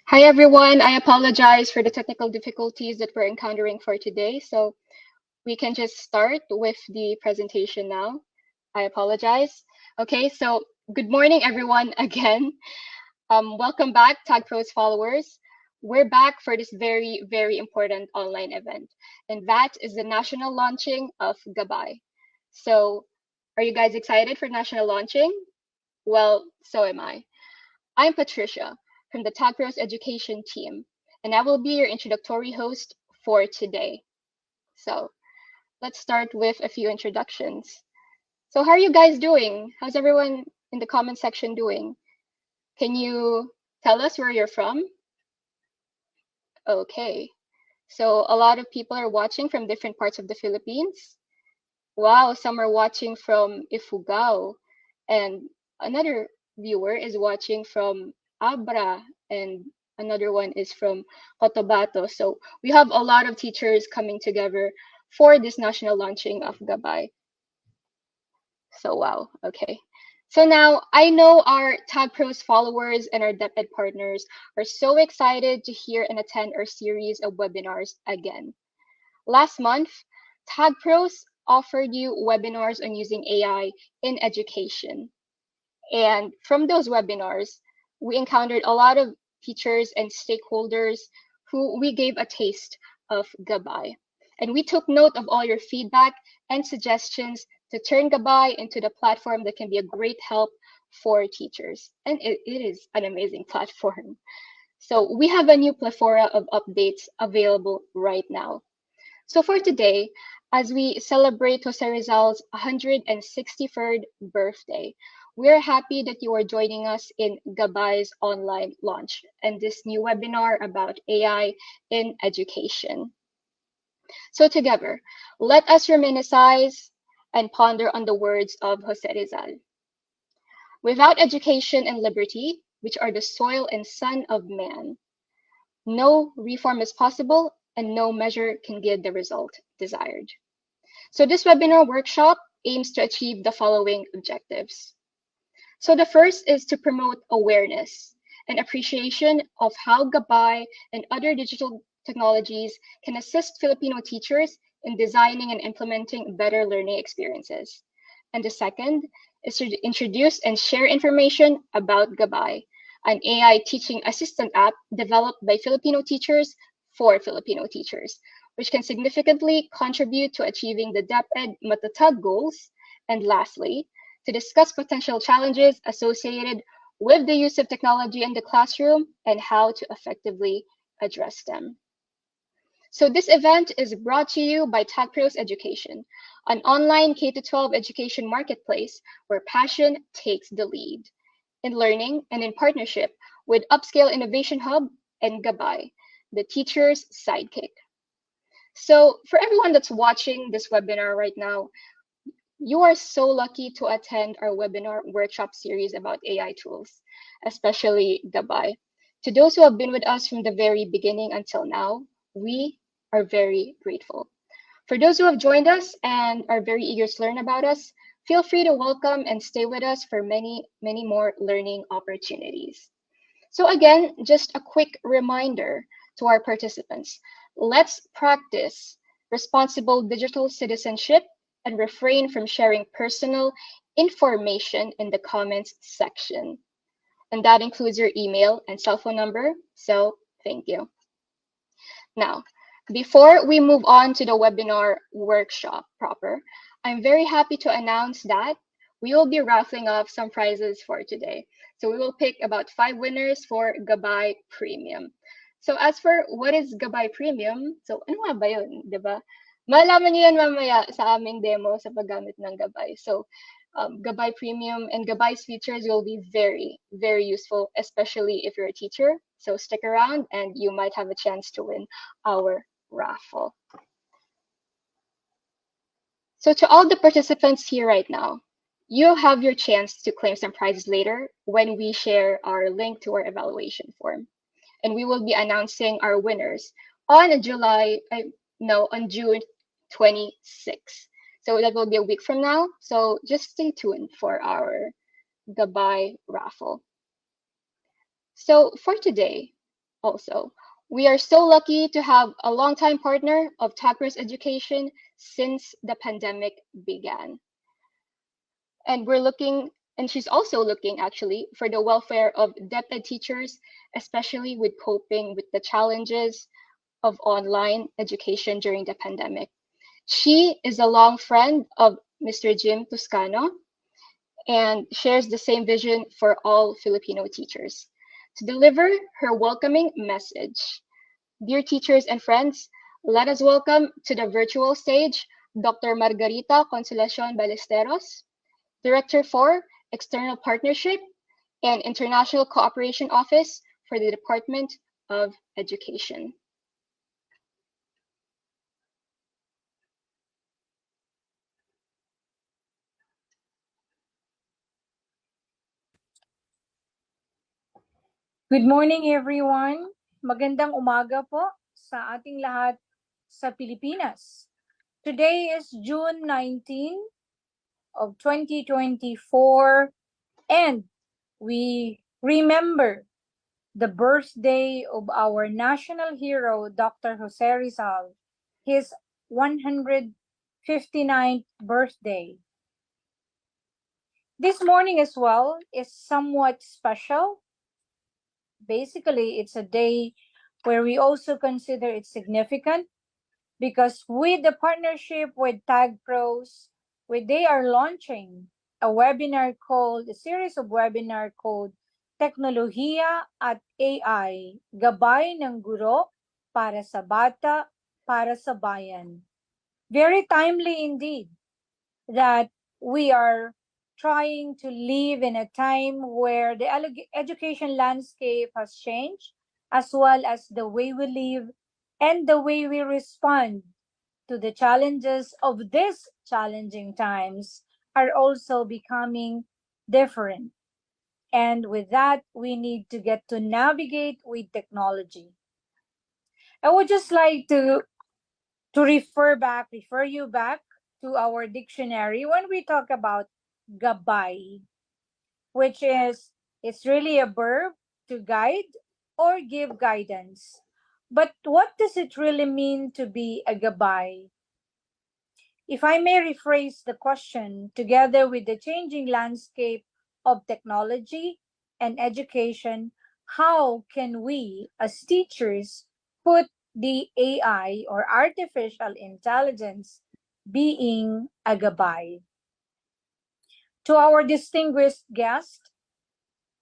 Hi everyone, I apologize for the technical difficulties that we're encountering for today. So we can just start with the presentation now. I apologize. Okay, so good morning everyone again. Welcome back, Tag Pros followers. We're back for this very, very important online event, and that is the national launching of Gabay. So are you guys excited for national launching? Well, so am I. I'm Patricia from the Tagros Education team, and I will be your introductory host for today. So let's start with a few introductions. So how are you guys doing? How's everyone in the comment section doing? Can you tell us where you're from? Okay. So a lot of people are watching from different parts of the Philippines. Wow, some are watching from Ifugao, and another viewer is watching from Abra, and another one is from Cotabato. So we have a lot of teachers coming together for this national launching of Gabay. So wow, okay. So now I know our Tag Pros followers and our DepEd partners are so excited to hear and attend our series of webinars again. Last month, Tag Pros offered you webinars on using AI in education. And from those webinars, we encountered a lot of teachers and stakeholders who we gave a taste of Gabay. And we took note of all your feedback and suggestions to turn Gabay into the platform that can be a great help for teachers. And it is an amazing platform. So we have a new plethora of updates available right now. So for today, as we celebrate Jose Rizal's 163rd birthday, we're happy that you are joining us in Gabay's online launch and this new webinar about AI in education. So together, let us reminisce and ponder on the words of Jose Rizal. Without education and liberty, which are the soil and sun of man, no reform is possible and no measure can give the result desired. So this webinar workshop aims to achieve the following objectives. So the first is to promote awareness and appreciation of how Gabay and other digital technologies can assist Filipino teachers in designing and implementing better learning experiences. And the second is to introduce and share information about Gabay, an AI teaching assistant app developed by Filipino teachers for Filipino teachers, which can significantly contribute to achieving the DepEd Matatag goals. And lastly, to discuss potential challenges associated with the use of technology in the classroom and how to effectively address them. So this event is brought to you by TagPros Education, an online K-12 education marketplace where passion takes the lead in learning and in partnership with Upscale Innovation Hub and Gabay, the teacher's sidekick. So for everyone that's watching this webinar right now, you are so lucky to attend our webinar workshop series about AI tools, especially Gabay. To those who have been with us from the very beginning until now, we are very grateful. For those who have joined us and are very eager to learn about us, feel free to welcome and stay with us for many, many more learning opportunities. So again, just a quick reminder to our participants. Let's practice responsible digital citizenship and refrain from sharing personal information in the comments section. And that includes your email and cell phone number. So thank you. Now, before we move on to the webinar workshop proper, I'm very happy to announce that we will be raffling off some prizes for today. So we will pick about 5 winners for Gabay Premium. So as for what is Gabay Premium, so ano nga ba yun, di ba? Malaman niyo yan mamaya sa aming demo sa paggamit ng Gabay. So Gabay Premium and Gabay's features will be very, very useful, especially if you're a teacher. So stick around and you might have a chance to win our raffle. So to all the participants here right now, you'll have your chance to claim some prizes later when we share our link to our evaluation form. And we will be announcing our winners on on June 26th. So that will be a week from now. So just stay tuned for our Gabay raffle. So for today, also. We are so lucky to have a longtime partner of Tagpros Education since the pandemic began. And she's also looking actually for the welfare of DepEd teachers, especially with coping with the challenges of online education during the pandemic. She is a long friend of Mr. Jim Toscano and shares the same vision for all Filipino teachers to deliver her welcoming message. Dear teachers and friends, let us welcome to the virtual stage Dr. Margarita Consolacion Ballesteros, Director for External Partnership and International Cooperation Office for the Department of Education. Good morning everyone. Magandang umaga po sa ating lahat sa Pilipinas. Today is June 19 of 2024 and we remember the birthday of our national hero Dr. Jose Rizal, his 159th birthday. This morning as well is somewhat special. Basically, it's a day where we also consider it significant because with the partnership with Tagpros, they are launching a series of webinar called Teknolohiya at AI, Gabay ng Guro para sa Bata, para sa Bayan. Very timely indeed that we are trying to live in a time where the education landscape has changed, as well as the way we live and the way we respond to the challenges of these challenging times are also becoming different. And with that, we need to get to navigate with technology. I would just like to refer you back to our dictionary when we talk about gabay, which is it's really a verb to guide or give guidance. But what does it really mean to be a gabay? If I may rephrase the question, together with the changing landscape of technology and education, how can we as teachers put the AI or artificial intelligence being a gabay? To our distinguished guests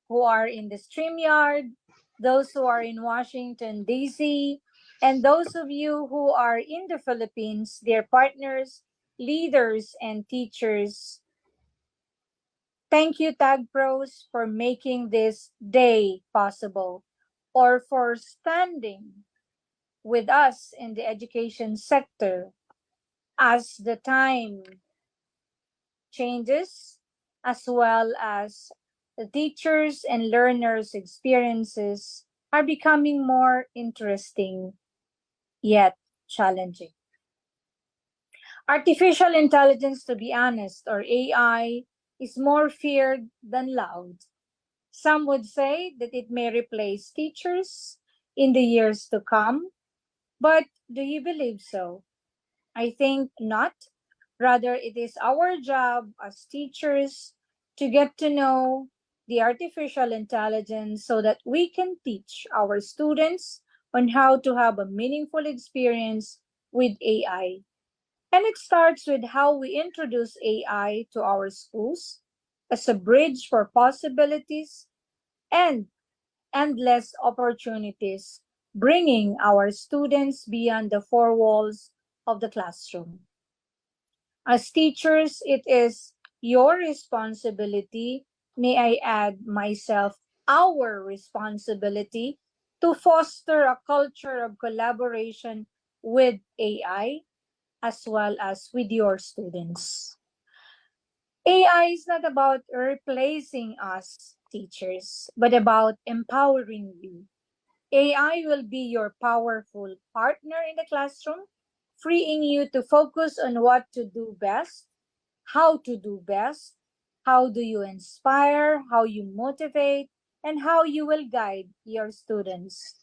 who are in the StreamYard, those who are in Washington, D.C., and those of you who are in the Philippines, their partners, leaders, and teachers, thank you, Tagpros, for making this day possible or for standing with us in the education sector as the time changes, as well as the teachers and learners' experiences are becoming more interesting yet challenging. Artificial intelligence, to be honest, or AI, is more feared than loved. Some would say that it may replace teachers in the years to come, but do you believe so? I think not. Rather, it is our job as teachers to get to know the artificial intelligence so that we can teach our students on how to have a meaningful experience with AI. And it starts with how we introduce AI to our schools as a bridge for possibilities and endless opportunities, bringing our students beyond the four walls of the classroom. As teachers, it is your responsibility, may I add myself, our responsibility to foster a culture of collaboration with AI as well as with your students. AI is not about replacing us teachers, but about empowering you. AI will be your powerful partner in the classroom, freeing you to focus on what to do best, how to do best, how do you inspire, how you motivate, and how you will guide your students.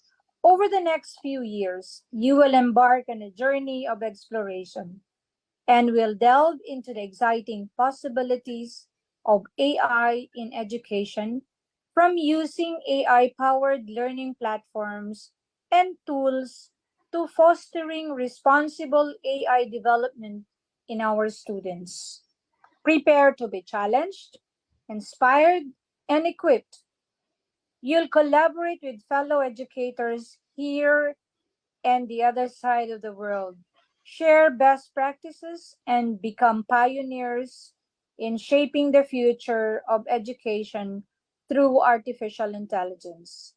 Over the next few years, you will embark on a journey of exploration and will delve into the exciting possibilities of AI in education, from using AI powered learning platforms and tools to fostering responsible AI development in our students. Prepare to be challenged, inspired, and equipped. You'll collaborate with fellow educators here and the other side of the world, share best practices, and become pioneers in shaping the future of education through artificial intelligence.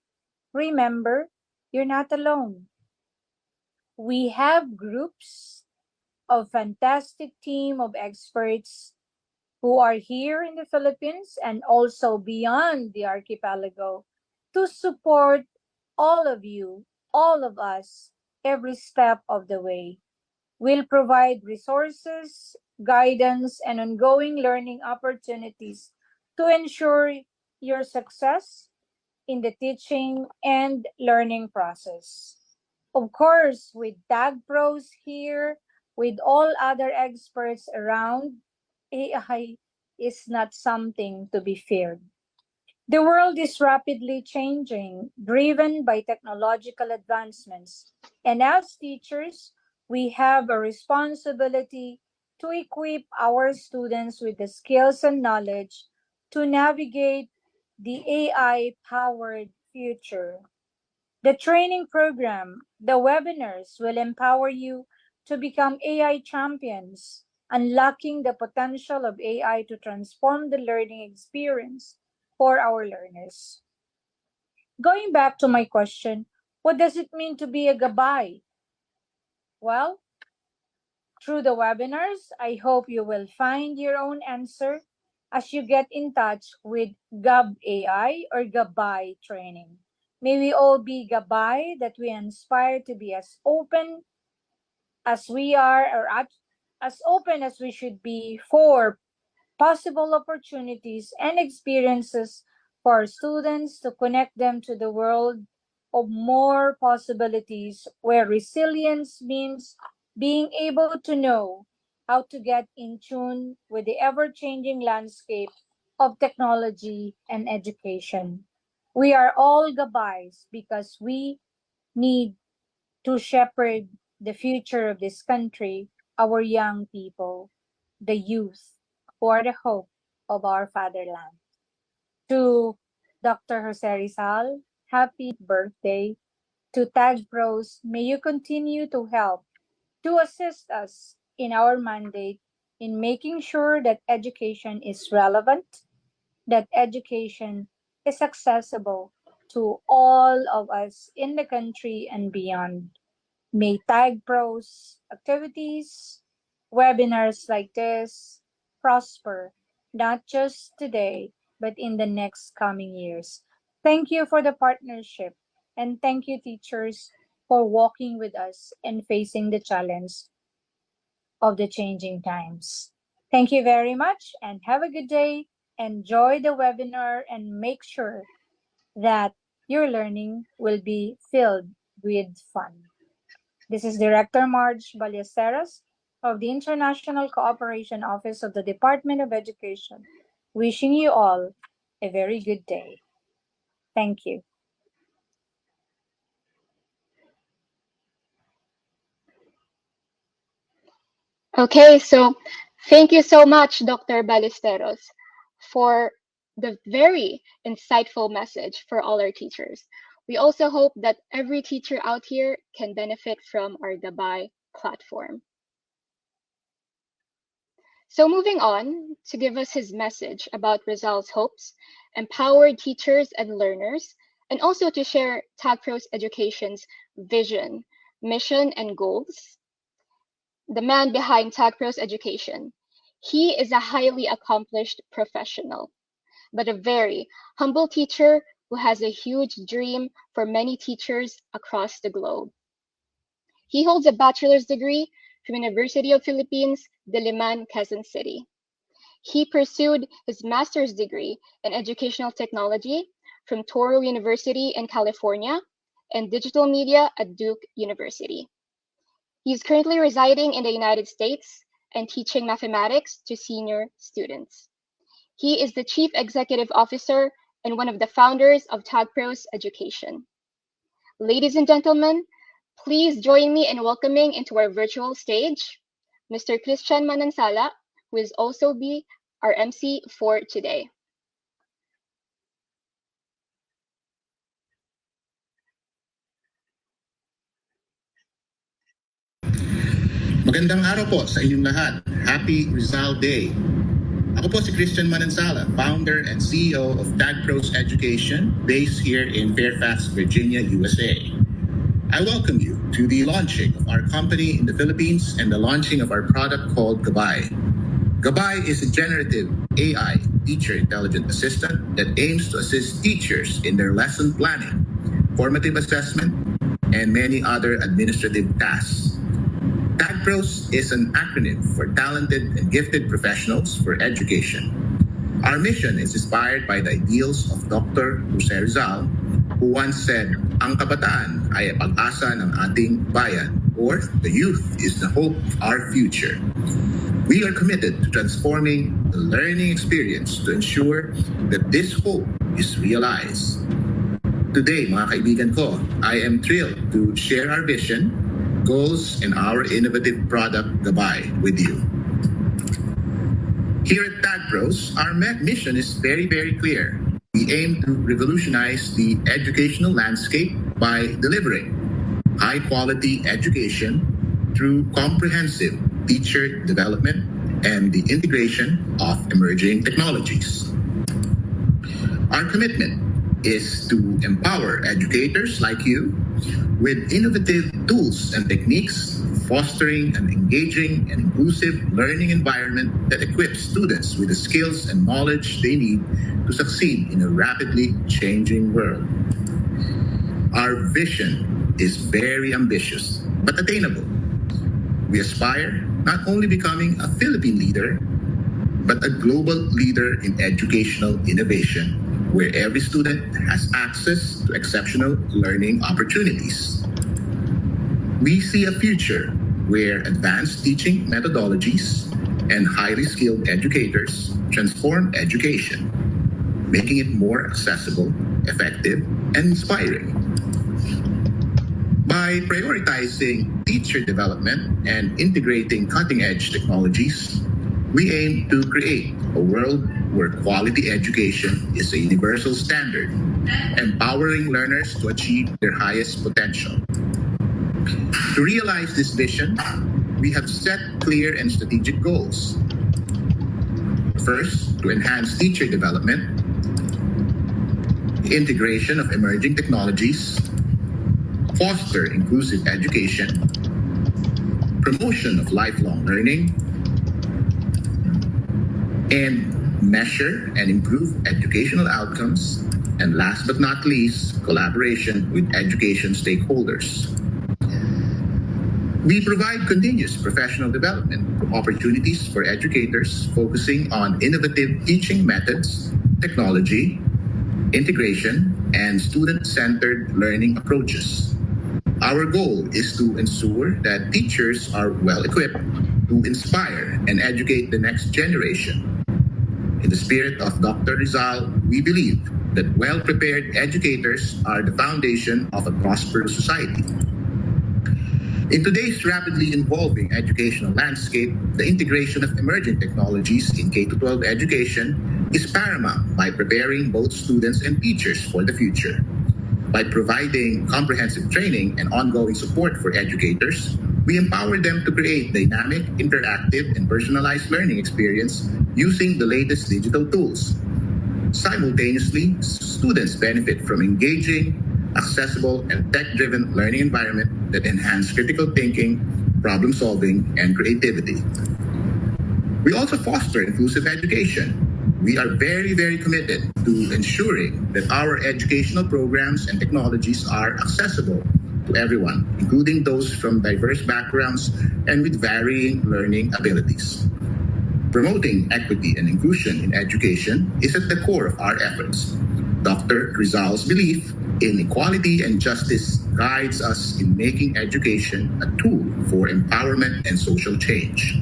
Remember, you're not alone. We have groups of fantastic team of experts who are here in the Philippines and also beyond the archipelago to support all of you, all of us, every step of the way. We'll provide resources, guidance, and ongoing learning opportunities to ensure your success in the teaching and learning process. Of course, with Tag Pros here, with all other experts around, AI is not something to be feared. The world is rapidly changing, driven by technological advancements. And as teachers, we have a responsibility to equip our students with the skills and knowledge to navigate the AI powered future. The training program, the webinars will empower you to become AI champions, unlocking the potential of AI to transform the learning experience for our learners. Going back to my question, what does it mean to be a gabay? Well, through the webinars, I hope you will find your own answer as you get in touch with Gab AI or Gabay training. May we all be Gabay, that we inspire to be as open as we are, or as open as we should be for possible opportunities and experiences for our students, to connect them to the world of more possibilities, where resilience means being able to know how to get in tune with the ever changing landscape of technology and education. We are all gabays because we need to shepherd the future of this country, our young people, the youth, who are the hope of our fatherland. To Dr. Jose Rizal, happy birthday. To Tag Pros, may you continue to help, to assist us in our mandate in making sure that education is relevant, that education is accessible to all of us in the country and beyond. May Tag Pros activities, webinars like this prosper, not just today, but in the next coming years. Thank you for the partnership, and thank you, teachers, for walking with us and facing the challenge of the changing times. Thank you very much and have a good day. Enjoy the webinar and make sure that your learning will be filled with fun. This is Director Marge Ballesteros of the International Cooperation Office of the Department of Education, wishing you all a very good day. Thank you. Okay, so thank you so much, Dr. Ballesteros, for the very insightful message for all our teachers. We also hope that every teacher out here can benefit from our Gabay platform. So moving on to give us his message about Rizal's hopes, empowered teachers and learners, and also to share TAGPRO's education's vision, mission, and goals. The man behind TAGPRO's education. He is a highly accomplished professional, but a very humble teacher who has a huge dream for many teachers across the globe. He holds a bachelor's degree from University of Philippines, Diliman, Quezon City. He pursued his master's degree in educational technology from Touro University in California and Digital Media at Duke University. He is currently residing in the United States and teaching mathematics to senior students. He is the Chief Executive Officer and one of the founders of TagPros Education. Ladies and gentlemen, please join me in welcoming into our virtual stage Mr. Christian Manansala, who will also be our MC for today. Magandang araw po sa inyong lahat. Happy Rizal Day. Ako po si Christian Manansala, founder and CEO of TagPros Education, based here in Fairfax, Virginia, USA. I welcome you to the launching of our company in the Philippines and the launching of our product called Gabay. Gabay is a generative AI teacher intelligent assistant that aims to assist teachers in their lesson planning, formative assessment, and many other administrative tasks. TagPros is an acronym for Talented and Gifted Professionals for Education. Our mission is inspired by the ideals of Dr. Jose Rizal, who once said, "Ang kabataan ay pag-asa ng ating bayan," or "The youth is the hope of our future." We are committed to transforming the learning experience to ensure that this hope is realized. Today, mga kaibigan ko, I am thrilled to share our vision, goals, and our innovative product, Gabay, with you. Here at TagPros, our mission is very, very clear. We aim to revolutionize the educational landscape by delivering high-quality education through comprehensive teacher development and the integration of emerging technologies. Our commitment is to empower educators like you with innovative tools and techniques, fostering an engaging and inclusive learning environment that equips students with the skills and knowledge they need to succeed in a rapidly changing world. Our vision is very ambitious but attainable. We aspire not only becoming a Philippine leader, but a global leader in educational innovation, where every student has access to exceptional learning opportunities. We see a future where advanced teaching methodologies and highly skilled educators transform education, making it more accessible, effective, and inspiring. By prioritizing teacher development and integrating cutting-edge technologies, we aim to create a world where quality education is a universal standard, empowering learners to achieve their highest potential. To realize this vision, we have set clear and strategic goals. First, to enhance teacher development, the integration of emerging technologies, foster inclusive education, promotion of lifelong learning, and measure and improve educational outcomes, and last but not least, collaboration with education stakeholders. We provide continuous professional development opportunities for educators focusing on innovative teaching methods, technology, integration, and student-centered learning approaches. Our goal is to ensure that teachers are well-equipped to inspire and educate the next generation. In the spirit of Dr. Rizal, we believe that well-prepared educators are the foundation of a prosperous society. In today's rapidly evolving educational landscape, the integration of emerging technologies in K-12 education is paramount by preparing both students and teachers for the future. By providing comprehensive training and ongoing support for educators, we empower them to create dynamic, interactive, and personalized learning experience using the latest digital tools. Simultaneously, students benefit from engaging, accessible, and tech-driven learning environment that enhance critical thinking, problem-solving, and creativity. We also foster inclusive education. We are very, very committed to ensuring that our educational programs and technologies are accessible to everyone, including those from diverse backgrounds and with varying learning abilities. Promoting equity and inclusion in education is at the core of our efforts. Dr. Rizal's belief in equality and justice guides us in making education a tool for empowerment and social change.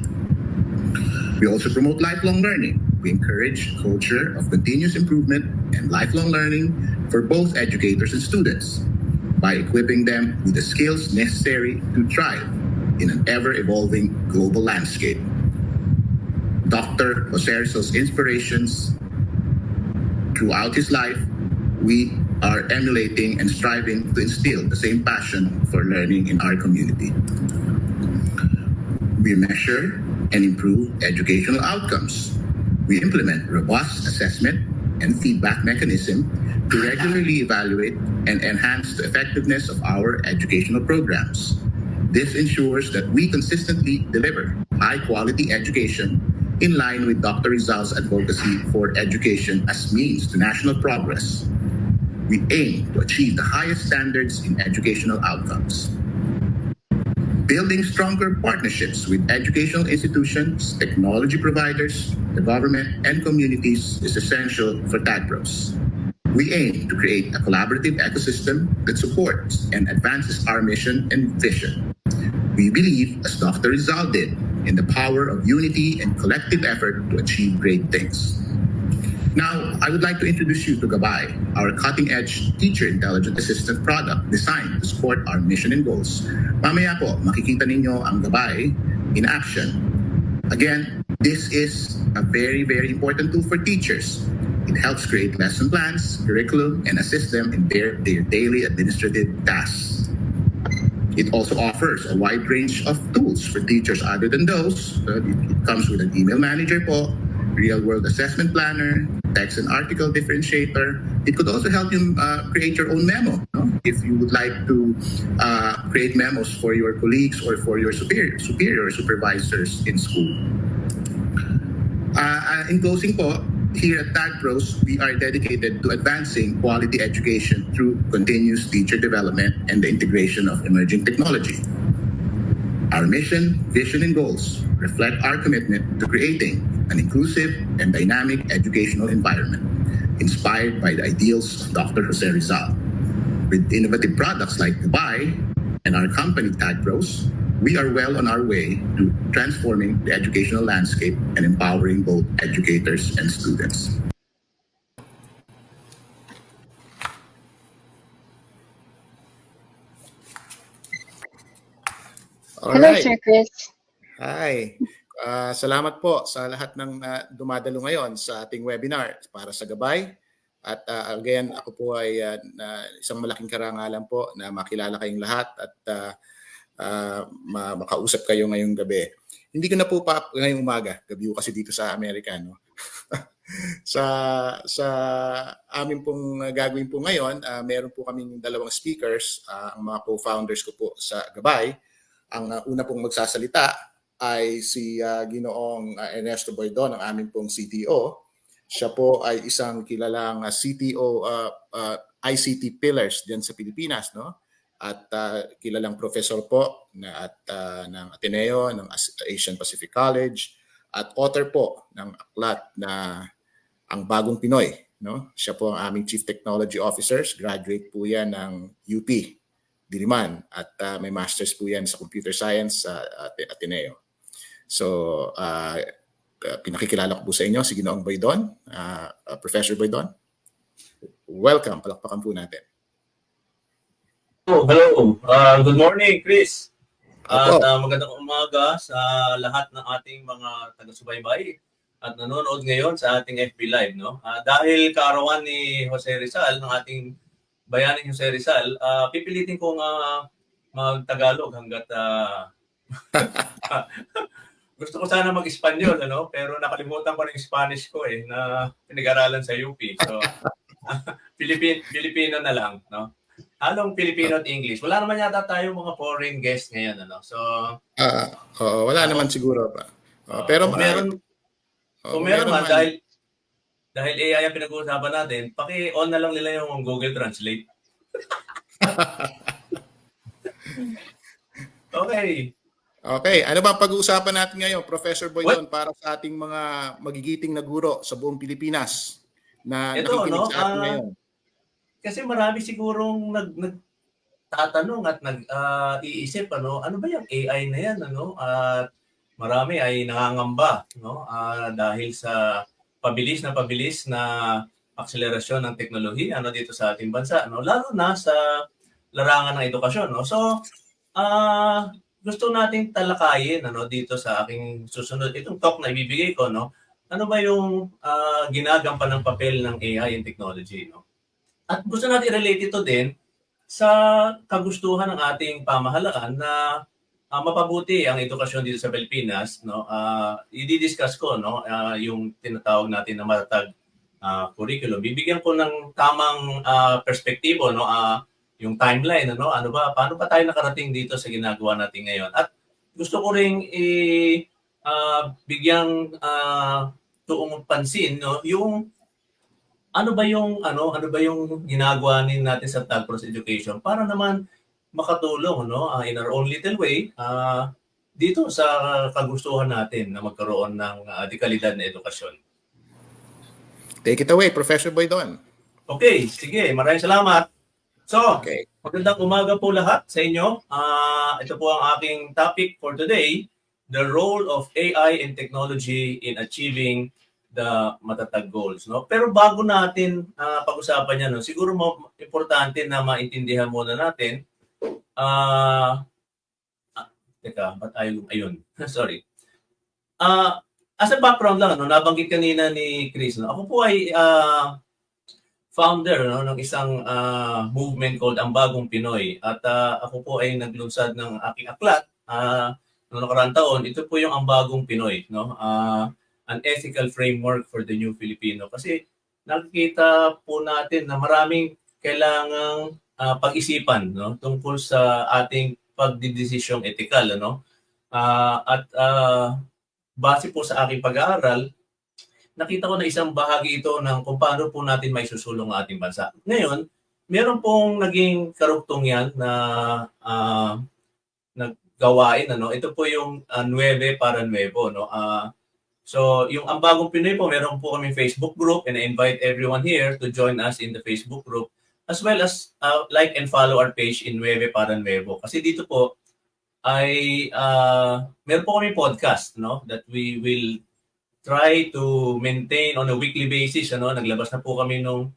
We also promote lifelong learning. We encourage a culture of continuous improvement and lifelong learning for both educators and students by equipping them with the skills necessary to thrive in an ever-evolving global landscape. Dr. Jose Rizal's inspirations throughout his life, we are emulating and striving to instill the same passion for learning in our community. We measure and improve educational outcomes. We implement robust assessment and feedback mechanism to regularly evaluate and enhance the effectiveness of our educational programs. This ensures that we consistently deliver high-quality education in line with Dr. Rizal's advocacy for education as means to national progress. We aim to achieve the highest standards in educational outcomes. Building stronger partnerships with educational institutions, technology providers, the government, and communities is essential for TAGPROS. We aim to create a collaborative ecosystem that supports and advances our mission and vision. We believe, as Dr. Rizal did, in the power of unity and collective effort to achieve great things. Now, I would like to introduce you to Gabay, our cutting-edge teacher intelligent assistant product designed to support our mission and goals. Mamaya po, makikita ninyo ang Gabay in action. Again, this is a very, very important tool for teachers. It helps create lesson plans, curriculum, and assist them in their daily administrative tasks. It also offers a wide range of tools for teachers other than those. It comes with an email manager po, real-world assessment planner, text and article differentiator. It could also help you create your own memo, no? If you would like to create memos for your colleagues or for your superior supervisors in school. In closing po, here at TAGPROS, we are dedicated to advancing quality education through continuous teacher development and the integration of emerging technology. Our mission, vision, and goals reflect our commitment to creating an inclusive and dynamic educational environment inspired by the ideals of Dr. Jose Rizal. With innovative products like Gabay and our company TAGPROS, we are well on our way to transforming the educational landscape and empowering both educators and students. Hello, Sir Chris. Hi. Salamat po sa lahat ng dumadalo ngayon sa ating webinar para sa Gabay. At again, ako po ay isang malaking karangalan po na makilala kayong lahat at makausap kayo ngayong gabi. Hindi ko na po pa ngayong umaga, gabi kasi dito sa Amerika, no? sa amin pong gagawin po ngayon, meron po kaming dalawang speakers, ang mga co-founders ko po sa Gabay. Ang una pong magsasalita ay si Ginoong Ernesto Boydon, ang aming pong CTO. Siya po ay isang kilalang CTO ICT pillars diyan sa Pilipinas, no? At kilalang professor po ng Ateneo, ng Asian Pacific College, at author po ng aklat na Ang Bagong Pinoy, no? Siya po ang aming Chief Technology Officers, graduate po yan ng UP Diliman at may masters po yan sa computer science sa Ateneo. So, pinakikilala ko po sa inyo si Ginoong Boydon, Professor Boydon. Welcome, palakpakan po natin. Oh, hello. Good morning, Chris. At magandang umaga sa lahat ng ating mga taga-subaybay at nanonood ngayon sa ating FB Live, no? Dahil kaarawan ni Jose Rizal, ng ating bayaning Jose Rizal, pipilitin kong mag-Tagalog hanggat gusto ko sana mag-Espanyol, ano? Pero nakalimutan ko na yung Spanish ko na pinag-aralan sa UP. So, Filipino na lang, no? Halong Filipino at English. Wala naman yata tayo mga foreign guests ngayon, ano? So, wala naman siguro pa. Pero kung meron man, dahil AI ang pinag-uusapan natin, paki-on na lang nila yung Google Translate. Okay, ano ba pag-uusapan natin ngayon, Professor Boydon, para sa ating mga magigiting na guro sa buong Pilipinas na nakikinig sa atin ngayon? kasi marami sigurong nagtatanong at iisip ano ba yung AI na yan at marami ay nangangamba dahil sa pabilis na akselerasyon ng teknolohiya dito sa ating bansa lalo na sa larangan ng edukasyon So gusto nating talakayin dito sa aking susunod itong talk na ibibigay ko ano ba yung ginagampan ng papel ng AI and technology At gusto natin i-relate ito din sa kagustuhan ng ating pamahalaan na mapabuti ang edukasyon dito sa Pilipinas i-discuss ko yung tinatawag natin na matatag curriculum. Bibigyan ko ng tamang perspektibo yung timeline paano pa tayo nakarating dito sa ginagawa natin ngayon. At gusto ko ring bigyang tuong pansin yung ano ba yung ginagawa natin sa Tagpros Education para naman makatulong in our own little way dito sa kagustuhan natin na magkaroon ng dekalidad na edukasyon. Take it away, Professor Boydon. Okay, sige. Maraming salamat. So, Okay. magandang umaga po lahat sa inyo. Ito po ang aking topic for today, the role of AI and technology in achieving the matatag goals. Pero bago natin pag-usapan yan, siguro importante na maintindihan muna natin. Teka, ba't ayun? Sorry. As a background lang, nabanggit kanina ni Chris. Ako po ay founder ng isang movement called Ang Bagong Pinoy. At ako po ay naglunsad ng aking aklat noong nakaraang taon. Ito po yung Ang Bagong Pinoy. An ethical framework for the new Filipino. Kasi nakikita po natin na maraming kailangang pag-isipan tungkol sa ating pagdidesisyong etikal. At base po sa aking pag-aaral, nakita ko na isang bahagi ito ng kung paano po natin may susulong ang ating bansa. Ngayon, meron pong naging karugtong yan na naggawain. Ito po yung 9 para 9. So, yung Ang Bagong Pinoy po, meron po kami Facebook group and I invite everyone here to join us in the Facebook group as well as like and follow our page in 9 para 9. Kasi dito po ay meron po kami podcast that we will try to maintain on a weekly basis. Naglabas na po kami nung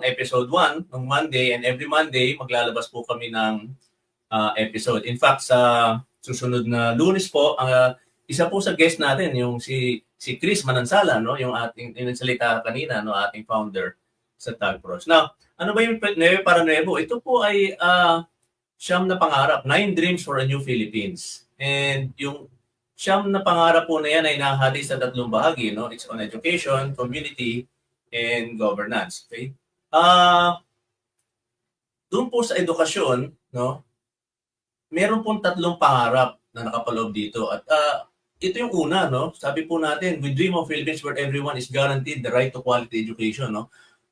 episode 1 nung Monday and every Monday maglalabas po kami ng episode. In fact, sa susunod na Lunes po, isa po sa guest natin yung si Chris Manansala, yung ating insalita kanina, ating founder sa Tagpros. Now, ano ba yung 9 para 9? Ito po ay 9 na pangarap, 9 dreams for a new Philippines. And yung 9 na pangarap po na yan ay nahati sa 3 bahagi, It's on education, community, and governance. Okay? Doon po sa edukasyon, meron pong 3 pangarap na nakapaloob dito. At ito yung una, sabi po natin, we dream of Philippines where everyone is guaranteed the right to quality education.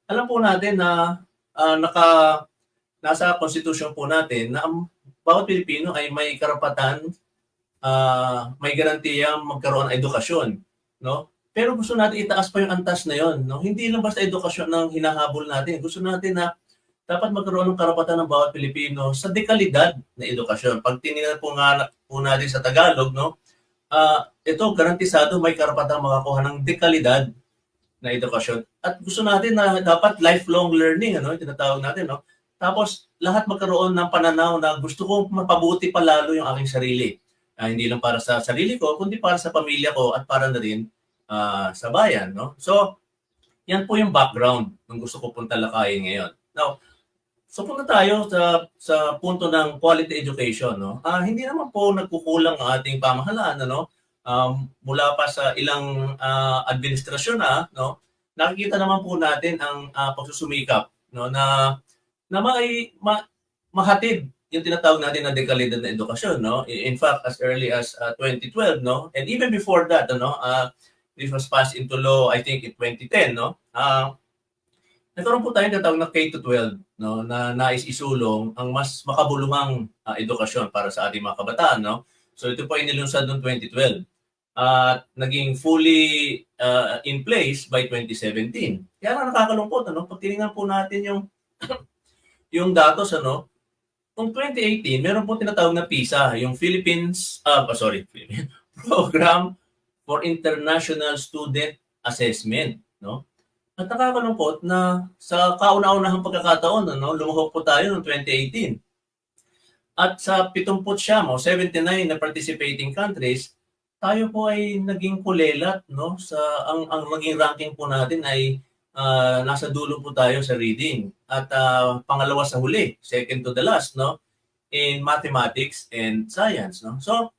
Alam po natin na nasa konstitusyon po natin na ang bawat Pilipino ay may karapatan, may garantiya magkaroon ng edukasyon. Pero gusto natin itaas pa yung antas na yon. Hindi lang basta edukasyon ng hinahabol natin. Gusto natin na dapat magkaroon ng karapatan ng bawat Pilipino sa dekalidad na edukasyon. Pag tinignan po natin sa Tagalog, ito garantisado may karapatang makakuha ng dekalidad na edukasyon. At gusto natin na dapat lifelong learning, tinatawag natin, Tapos lahat magkaroon ng pananaw na gusto kong mapabuti pa lalo yung aking sarili. Hindi lang para sa sarili ko, kundi para sa pamilya ko at para na rin sa bayan, So, yan po yung background ng gusto ko pong talakayin ngayon. Now, so punta tayo sa punto ng quality education. Hindi naman po nagkukulang ang ating pamahalaan. Mula pa sa ilang administrasyon nakikita naman po natin ang pagsusumikap na mahatid yung tinatawag natin na dekalidad na edukasyon. In fact, as early as 2012, and even before that, this was passed into law, I think, in 2010, nagkaroon po tayong tinatawag na K-12, na nais isulong ang mas makabuluhang edukasyon para sa ating mga kabataan. So ito po ay nilunsad noong 2012 at naging fully in place by 2017. Kaya nga nakakalungkot, pag tinignan po natin yung yung datos, noong 2018, meron po tinatawag na PISA, yung Program for International Student Assessment, no? At nakakalungkot na sa kauna-unahang pagkakataon, lumahok po tayo noong 2018. At sa 79 na participating countries, tayo po ay naging kulelat, no? Ang naging ranking po natin ay nasa dulo po tayo sa reading. At pangalawa sa huli, second to the last, no? In mathematics and science, no? So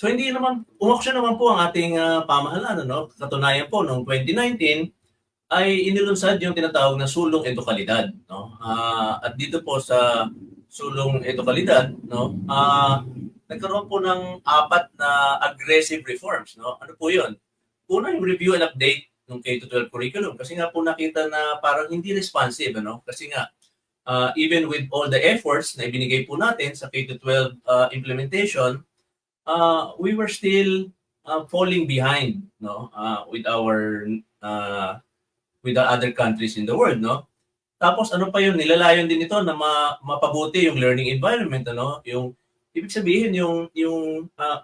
hindi naman, umaksyon naman po ang ating pamahalaan, no? Katunayan po, noong 2019, ay inilunsad yung tinatawag na sulong edukalidad, no? At dito po sa sulong edukalidad, no? Nagkaroon po ng 4 na aggressive reforms, no? Ano po 'yun? Una, yung review and update ng K-12 curriculum kasi nga po nakita na parang hindi responsive, ano? Kasi nga even with all the efforts na ibinigay po natin sa K-12 implementation, we were still falling behind, no? With the other countries in the world, no? Tapos ano pa yun, nilalayon din ito na mapabuti yung learning environment, ano? Yung ibig sabihin yung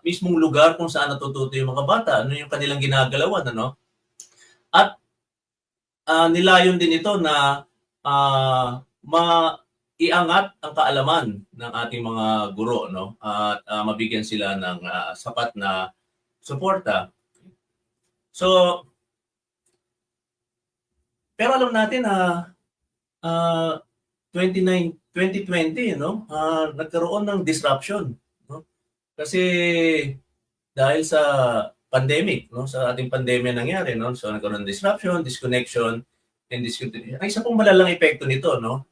mismong lugar kung saan natututo yung mga bata, ano yung kanilang ginagalawan, ano? At nilayon din ito na iangat ang kaalaman ng ating mga guro, no? At mabigyan sila ng sapat na suporta. So pero alam natin na 2020, no? Nagkaroon ng disruption, no? Kasi dahil sa pandemic, no? Sa ating pandemya nangyari, no? So nagkaroon ng disruption, disconnection, and disconnection. Ay, isa pong malalang epekto nito, no?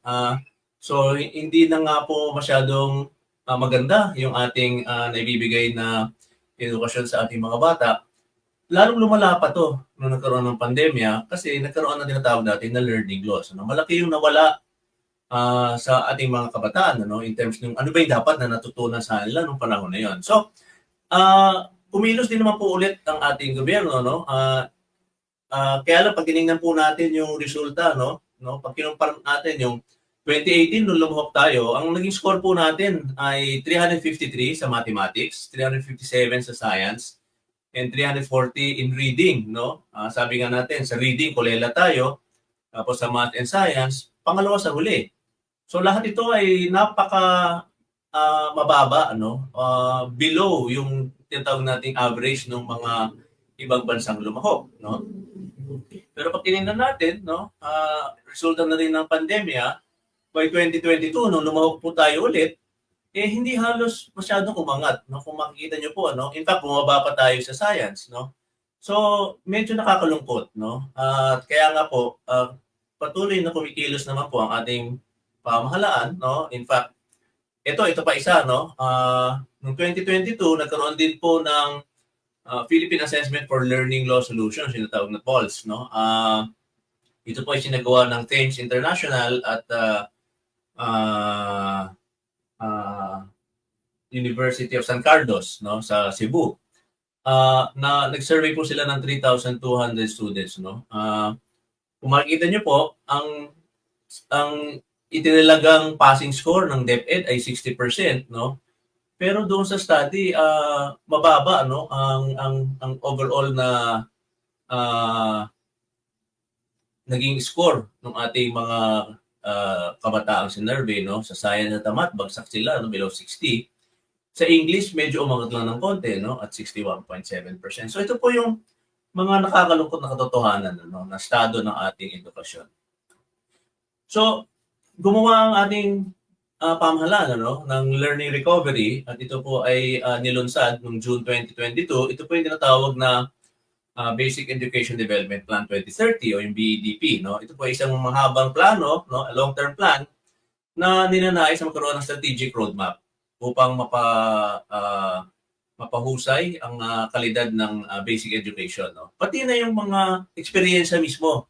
So hindi na nga po masyadong maganda yung ating naibibigay na edukasyon sa ating mga bata. Lalong lumala pa to nung nagkaroon ng pandemya kasi nagkaroon ng tinatawag natin na learning loss. Ano? Malaki yung nawala sa ating mga kabataan, ano, in terms ng ano ba yung dapat na natutunan sa kanila nung panahon na yon. So, kumilos din naman po ulit ang ating gobyerno, no? Kaya lang pag tinignan po natin yung resulta, no? Pag kinumpara natin yung 2018 nung lumahok tayo, ang naging score po natin ay 353 sa mathematics, 357 sa science, and 340 in reading, no? Sabi nga natin, sa reading, kulela tayo. Tapos sa math and science, pangalawa sa huli. So lahat ito ay napaka mababa, ano? Below yung tinatawag nating average ng mga ibang bansang lumahok, no? Pero pag tinignan natin, no? Resulta na rin ng pandemya, by 2022, nung lumahok po tayo ulit, hindi halos masyadong umangat, no? Kung makikita niyo po, ano, in fact, bumaba pa tayo sa science, no? So, medyo nakakalungkot, no? Kaya nga po, patuloy na kumikilos naman po ang ating pamahalaan, no? In fact, ito pa isa, no? Noong 2022, nagkaroon din po ng Philippine Assessment for Learning Law Solutions, yung natawag na PALS, no? Ito po ay sinagawa ng Thames International at University of San Carlos, no, sa Cebu. Na nag-survey po sila ng 3,200 students, no. Kung makikita niyo po, ang itinilagang passing score ng DepEd ay 60%, no. Pero doon sa study, mababa, no, ang overall na naging score ng ating mga kabataang sinurvey, no. Sa science at math, bagsak sila, no, below 60. Sa English, medyo umangat lang ng konti, no, at 61.7%. So ito po yung mga nakakalungkot na katotohanan, no, na estado ng ating edukasyon. So, gumawa ang ating pamahalaan, no, ng learning recovery, at ito po ay nilunsad noong June 2022. Ito po yung tinatawag na Basic Education Development Plan 2030 o yung BEDP, no. Ito po ay isang mahabang plano, no, a long-term plan na ninanais na magkaroon ng strategic roadmap upang mapahusay ang kalidad ng basic education, no. Pati na yung mga experience mismo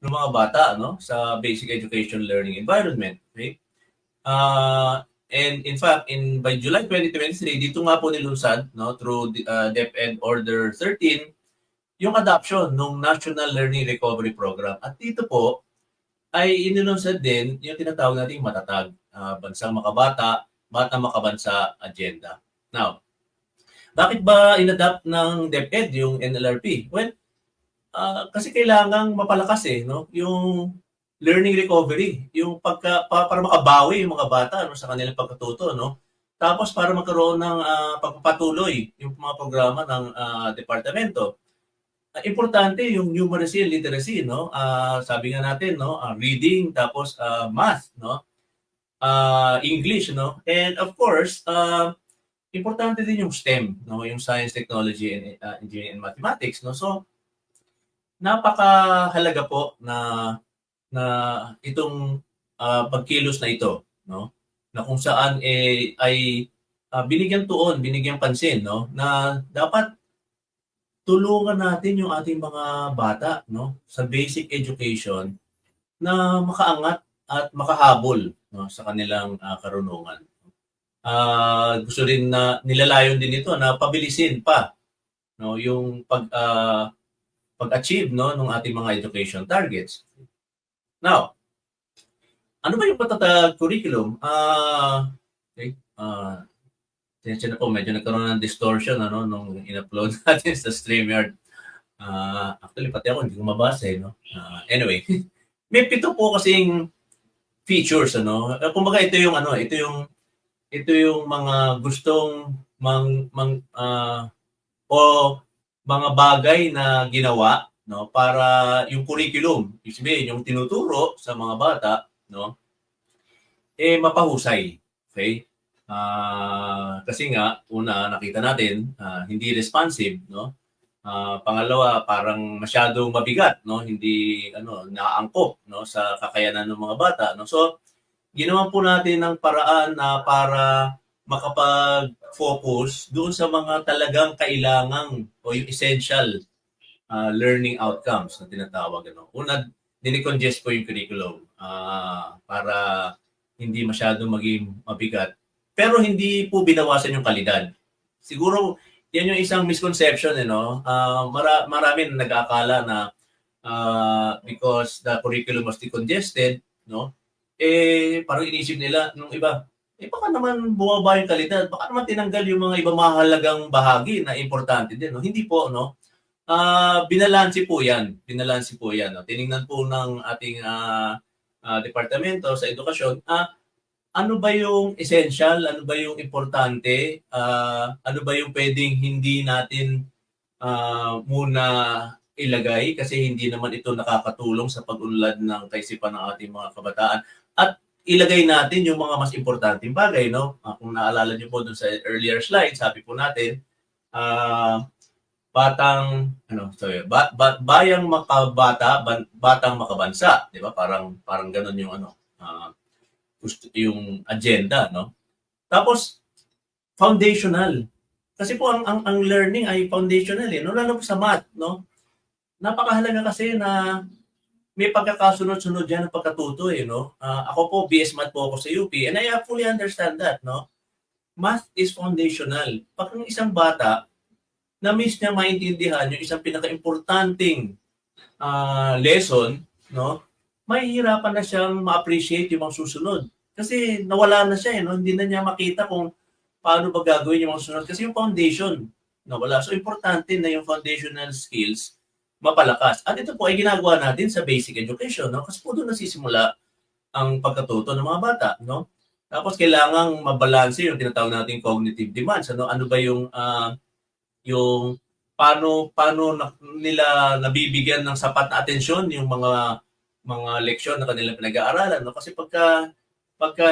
ng mga bata, no, sa basic education learning environment, okay? And in fact, by July 2023, dito nga po nilunsad, no, through DepEd Order 13, yung adoption ng National Learning Recovery Program. At dito po, ay inilunsad din yung tinatawag nating matatag, Bansang Makabata, Bata Makabansa Agenda. Now, bakit ba inadapt ng DepEd yung NLRP? Well, kasi kailangang mapalakas no, yung learning recovery, yung para makabawi yung mga bata no, sa kanilang pagkatuto. No? Tapos para magkaroon ng pagpapatuloy yung mga programa ng departamento. Importante yung numeracy and literacy. No? Sabi nga natin, no, reading, tapos math, no? English, no? And of course, importante din yung STEM, no? Yung science, technology, and engineering and mathematics, no? So, napakahalaga po na itong pagkilos na ito, no? Na kung saan ay binigyan tuon, binigyan pansin, no? Na dapat tulungan natin yung ating mga bata, no? Sa basic education na makaangat at makahabol, no? Sa kanilang karunungan. Gusto rin na nilalayon din ito na pabilisin pa no yung pag-achieve no ng ating mga education targets. Now, ano ba yung patatag curriculum? Okay. Tensya na po, medyo nagkaroon ng distortion ano nung in-upload natin sa StreamYard. Actually pati ako hindi ko mabasa no. Anyway, may 7 po kasing features ano. Kumbaga ito yung mga gustong o mga bagay na ginawa no para yung curriculum, ibig sabihin yung tinuturo sa mga bata no mapahusay. Okay? Kasi nga una nakita natin hindi responsive no. Pangalawa parang masyadong mabigat no, hindi naaangkop no sa kakayanan ng mga bata no. So ginawa po natin ng paraan na para makapag-focus doon sa mga talagang kailangang o yung essential learning outcomes na tinatawag. Una, dinicongest po yung curriculum para hindi masyadong maging mabigat. Pero hindi po binawasan yung kalidad. Siguro, yan yung isang misconception. Marami na nag-aakala na because the curriculum was decongested, no? Parang inisip nila nung iba, baka naman bumaba yung kalidad, baka naman tinanggal yung mga iba mahalagang bahagi na importante din. No? Hindi po, no? Binalansi po yan. No? Tiningnan po ng ating departamento sa edukasyon, ano ba yung essential, ano ba yung importante, ano ba yung pwedeng hindi natin muna ilagay kasi hindi naman ito nakakatulong sa pag-unlad ng kaisipan ng ating mga kabataan. At ilagay natin yung mga mas importanteng bagay, no? Kung naalala niyo po dun sa earlier slide, sabi po natin, bayang makabata, batang makabansa, di ba? Parang ganun yung yung agenda, no? Tapos foundational. Kasi po ang learning ay foundational no? Lalo po sa math, no? Napakahalaga kasi na may pagkakasunod-sunod yan ng pagkatuto no? Ako po, BS Math po ako sa UP and I fully understand that, no? Math is foundational. Pag ang isang bata, na-miss niya maintindihan yung isang pinaka-importanting lesson, no? Mahihirapan na siyang ma-appreciate yung mga susunod. Kasi nawala na siya, no? Hindi na niya makita kung paano ba gagawin yung mga susunod. Kasi yung foundation, nawala. So, importante na yung foundational skills mapalakas. At ito po ay ginagawa natin sa basic education, no? Kasi po doon nasisimula ang pagkatuto ng mga bata, no? Tapos kailangang mabalanse yung tinatawag nating cognitive demands, ano? Ano ba yung paano nila nabibigyan ng sapat na atensyon yung mga leksyon na kanilang pinag-aaralan, no? Kasi pagka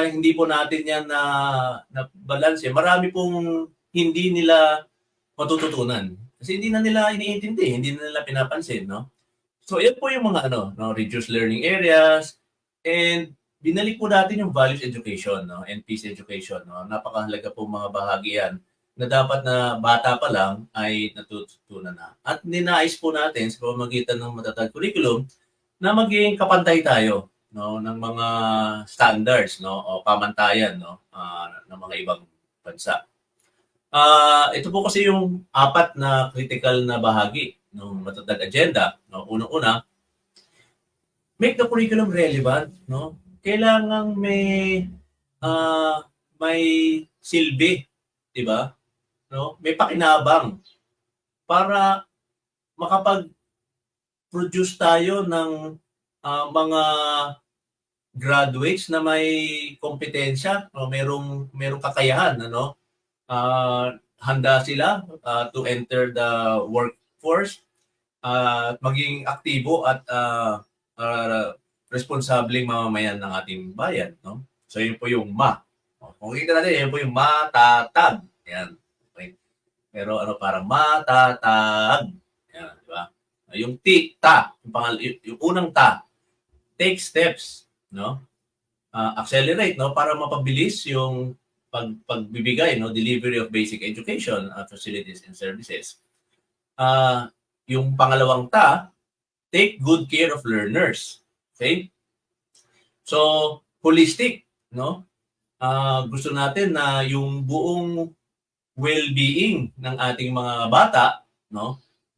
hindi po natin yan na balanse, marami pong hindi nila matututunan. Kasi hindi na nila iniintindi, hindi na nila pinapansin, no? So, yan po yung mga reduced learning areas, and binalik po natin yung values education, no? And peace education, no? Napakahalaga po mga bahagi yan na dapat na bata pa lang ay natutunan na. At ninais po natin sa pamamagitan ng matatag curriculum na maging kapantay tayo, no, ng mga standards, no, o pamantayan, no, ng mga ibang bansa. Ito po kasi yung 4 na critical na bahagi ng matatag agenda. No? Unang-una, make the curriculum relevant, no? Kailangang may silbi, 'di ba? No? May pakinabang para makapag-produce tayo ng mga graduates na may kompetensya, no? Merong kakayahan, ano? Handa sila to enter the workforce at maging aktibo at responsableng mamamayan ng ating bayan, no? So yun po yung Kung kita natin, yun po yung matatag. Yan. Okay. Pero parang matatag. Yan, di ba? Yung ta, yung unang ta, take steps, no? Accelerate, no, para mapabilis yung pagbibigay, no, delivery of basic education, facilities and services. Yung pangalawang ta, take good care of learners. Okay? So, holistic, no? Gusto natin na yung buong well-being ng ating mga bata, no,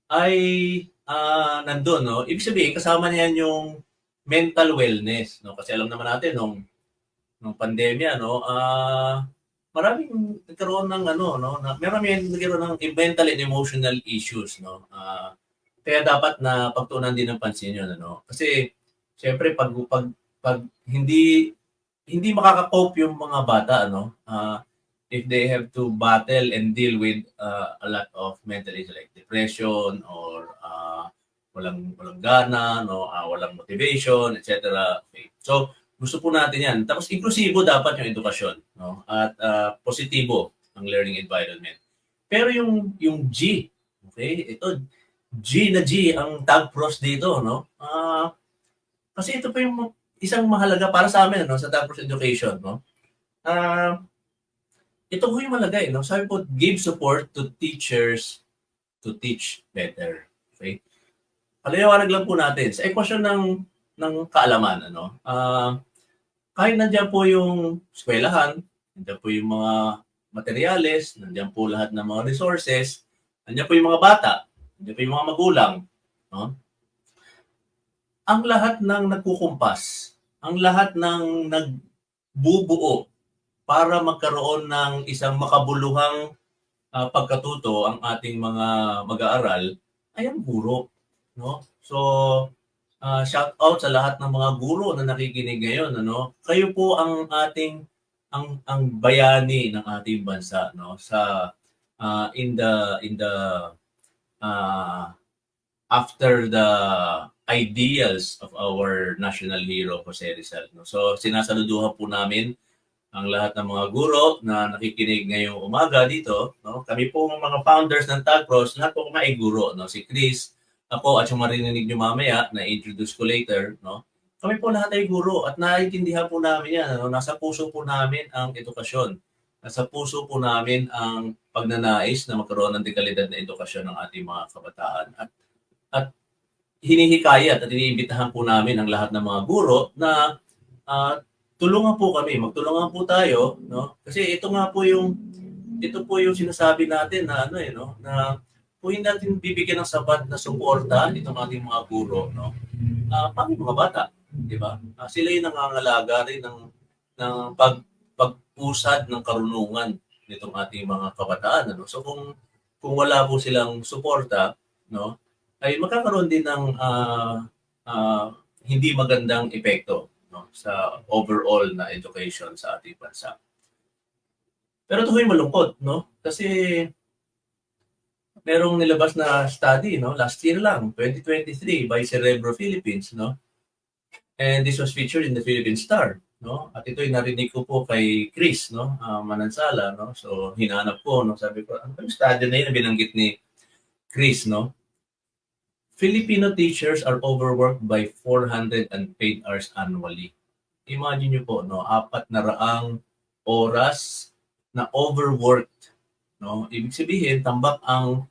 ay nandun, no? Ibig sabihin, kasama niyan yung mental wellness, no? Kasi alam naman natin nung pandemya, no, maraming nagkaroon ng maraming nagkaroon ng mental and emotional issues, no. Kaya dapat na pagtuunan din ng pansin 'yon, ano. Kasi siyempre pag hindi makaka-cope yung mga bata, ano, if they have to battle and deal with a lot of mental issues like depression or walang gana, no, walang motivation, etc. Okay. So, gusto po natin 'yan. Tapos inklusibo dapat yung edukasyon, no? At positibo ang learning environment. Pero yung G, okay? Ito G ang Tagpros dito, no? Kasi ito pa yung isang mahalaga para sa amin, no, sa Tagpros Education, no? Ito po yung malagay, no? Sabi po, give support to teachers to teach better. Okay? Paliwanag lang po natin. Sa ekwasyon ng kaalaman, ano? Kahit nandiyan po yung eskwelahan, nandiyan po yung mga materyales, nandiyan po lahat ng mga resources, nandiyan po yung mga bata, nandiyan po yung mga magulang, no? Ang lahat ng nagkukumpas, ang lahat ng nagbubuo para magkaroon ng isang makabuluhang pagkatuto ang ating mga mag-aaral ay ang guro, no? So, shout out sa lahat ng mga guro na nakikinig ngayon, ano? Kayo po ang ating ang bayani ng ating bansa, no? Sa in the after the ideals of our national hero Jose Rizal, no? So, sinasaluduhan po namin ang lahat ng mga guro na nakikinig ngayong umaga dito, no? Kami po mga founders ng Tagpros, lahat po mga guro, no? Si Chris, ako at yung marinig nyo mamaya, na-introduce ko later, no? Kami po lahat ay guro at naiintindihan po namin yan, no? Nasa puso po namin ang edukasyon. Nasa puso po namin ang pagnanais na magkaroon ng dekalidad na edukasyon ng ating mga kabataan. At hinihikayat at iniimbitahan po namin ang lahat ng mga guro na tulungan po kami, magtulungan po tayo, no? Kasi ito po yung sinasabi natin na na kung hindi natin bibigyan ng sapat na suporta itong ating mga guro, no? Paano mga bata, di ba? Sila yung nangangalaga rin ng pag-usad ng karunungan nitong ating mga kabataan, ano? So kung wala po silang suporta, no, ay magkakaroon din ng hindi magandang epekto, no, sa overall na education sa ating bansa. Pero ito yung malungkot, no? Kasi merong nilabas na study, no, last year lang, 2023 by Cerebro Philippines, no? And this was featured in the Philippine Star, no? At ito'y narinig ko po kay Chris, no, Manansala, no? So hinanap ko, no, sabi ko, ano ba yung study na yun na binanggit ni Chris, no? Filipino teachers are overworked by 400 unpaid hours annually. Imagine nyo po, no, 400 oras na overworked, no? Ibig sabihin, tambak ang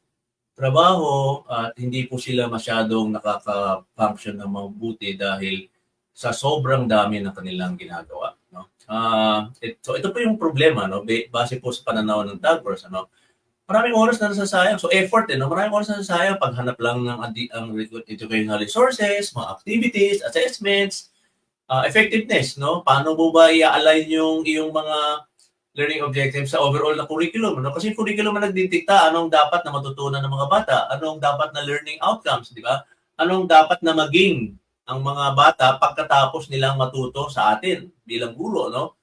trabaho at hindi po sila masyadong nakaka-function ng mabuti dahil sa sobrang dami na kanilang ginagawa, no? So ito po yung problema, no, base po sa pananaw ng Tagpros, ano. maraming oras na nasasayang. So effort, no? Maraming oras na nasasayang paghanap lang ng ang educational resources, mga activities, assessments, effectiveness, no? Paano mo ba i-align yung iyong mga learning objectives sa overall na curriculum, no? Kasi yung curriculum ang nagdidikta anong dapat na matutunan ng mga bata, anong dapat na learning outcomes, di ba? Anong dapat na maging ang mga bata pagkatapos nilang matuto sa atin bilang guro, no?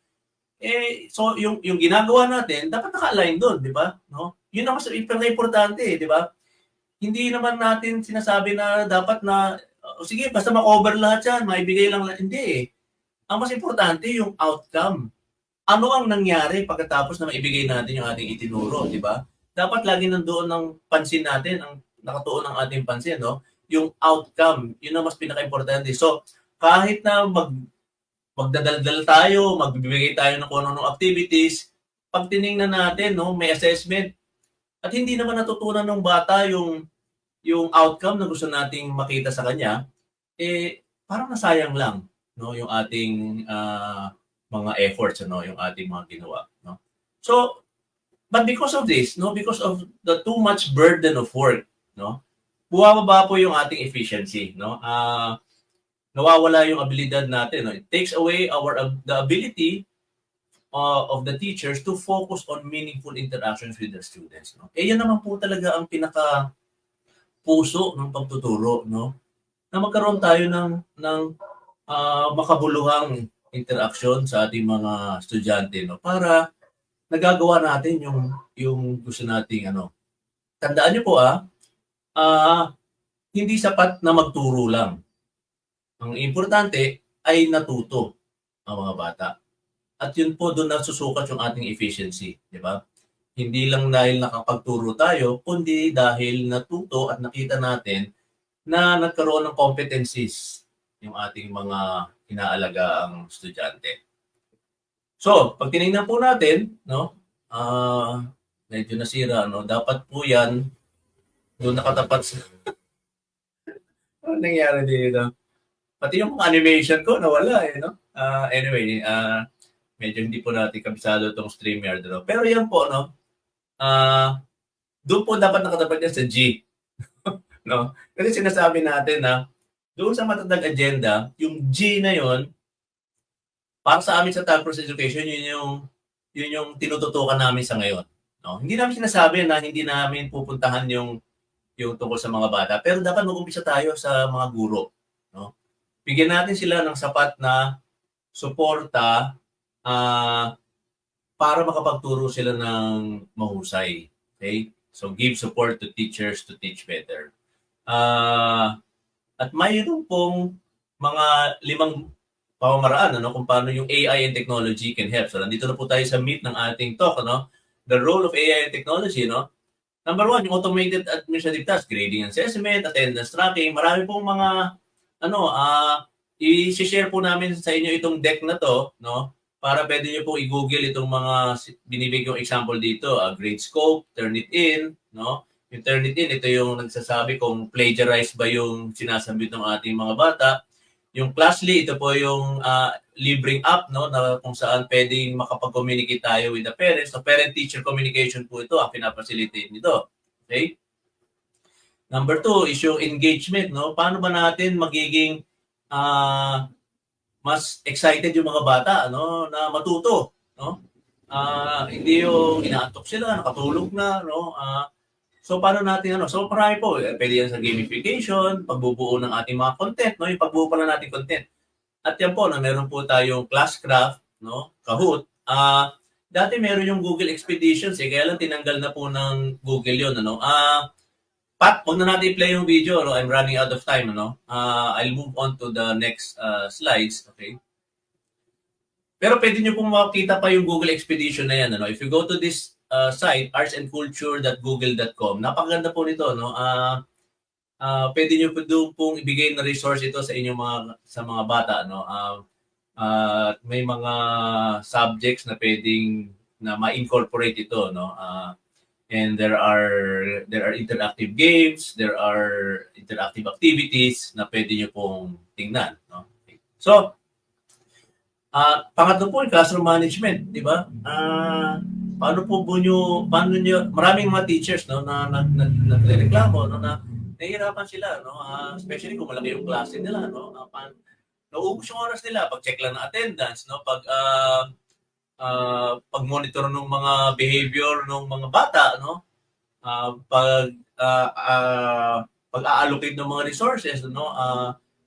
So yung ginagawa natin dapat naka-align doon, di ba? No? Yun ang mas importante, di ba? Hindi naman natin sinasabi na dapat na sige, basta ma-cover lahat 'yan, maibigay lang. Hindi eh. Ang mas importante yung outcome. Ano ang nangyari pagkatapos na maibigay natin yung ating itinuro, di ba? Dapat lagi nandoon ng pansin natin, ang nakatuon ng ating pansin, no? Yung outcome, yun ang mas pinaka-importante. So, kahit na magdadaldal tayo, magbibigay tayo ng kung anong activities, pag tiningnan natin, no, may assessment, at hindi naman natutunan ng bata yung outcome na gusto nating makita sa kanya, parang nasayang lang, no, yung ating mga efforts, no, yung ating mga ginawa, no. So, but because of this, no, because of the too much burden of work, no, bumababa po yung ating efficiency, no. Nawawala yung abilidad natin, no. It takes away the ability of the teachers to focus on meaningful interactions with the students, no. Yan naman po talaga ang pinaka puso ng pagtuturo, no. Na magkaroon tayo ng makabuluhang interaction sa ating mga estudyante, no, para nagagawa natin yung gusto nating ano. Tandaan niyo po hindi sapat na magturo lang. Ang importante ay natuto ang mga bata. At yun po doon nasusukat yung ating efficiency, di ba? Hindi lang dahil nakapagturo tayo, kundi dahil natuto at nakita natin na nagkaroon ng competencies yung ating mga inaalagaang estudyante. So, pag tinignan po natin, no, medyo nasira, no, dapat po yan doon nakatapat sa ano nangyari dito? Pati yung animation ko nawala no. Anyway, medyo hindi po natin kabisado itong StreamYard, no. Pero yan po, no. Doon po dapat nakatapat yan sa G. No? Kasi sinasabi natin na doon sa matatag agenda, yung G na yon para sa amin sa Tagpros Education, yun yung tinututukan namin sa ngayon. No? Hindi namin sinasabi na hindi namin pupuntahan yung tungkol sa mga bata, pero dapat mag-umpisa tayo sa mga guro. No? Bigyan natin sila ng sapat na suporta para makapagturo sila ng mahusay. Okay? So, give support to teachers to teach better. At mayroon pong mga 5 pamamaraan kung paano yung AI and technology can help. So, nandito na po tayo sa meat ng ating talk, no? The role of AI and technology, no? Number 1, yung automated administrative task, grading and assessment, attendance tracking. Marami pong mga, i-share po namin sa inyo itong deck na to, no? Para pwede nyo pong i-google itong mga binibig yung example dito, grade scope, Turnitin, no? Yung Turnitin, ito yung nagsasabi kung plagiarize ba yung sinasambit ng ating mga bata. Yung Classly, ito po yung libreng app, no, na kung saan pwedeng makapag-communicate tayo with the parents. So, parent-teacher communication po ito ang pinapacilitate nito. Okay? Number 2 is yung engagement, no? Paano ba natin magiging mas excited yung mga bata, no, na matuto, no? Hindi yung inaantok sila, nakatulog na, no? So, paano natin, so marami po, pwede yan sa gamification, pagbubuo ng ating mga content, no? Yung pagbubuo pala natin content. At yan po, na meron po tayong Classcraft, no? Kahoot. Dati meron yung Google Expeditions, kaya lang tinanggal na po ng Google yun, ano? Pat, huwag na natin i-play yung video, no? I'm running out of time, no? I'll move on to the next slides, okay? Pero pwede nyo pong makita pa yung Google Expedition na yan, ano? If you go to this site, artsandculture.google.com. Napakaganda po nito, no? Pwede niyo po doon pong ibigay na resource ito sa inyong mga bata, no? May mga subjects na pwedeng na ma-incorporate ito, no? And there are interactive games, there are interactive activities na pwede niyo pong tingnan, no? So, pangatlo po, classroom management, di ba? paano nyo, maraming mga teachers, no, na nagreklamo, no, na nahihirapan sila, no, especially kung malaki yung klase nila, no, nauubos yung oras nila, pag-check lang ng attendance, no, pag-monitor ng mga behavior ng mga bata, no, pag-allocate ng mga resources, no,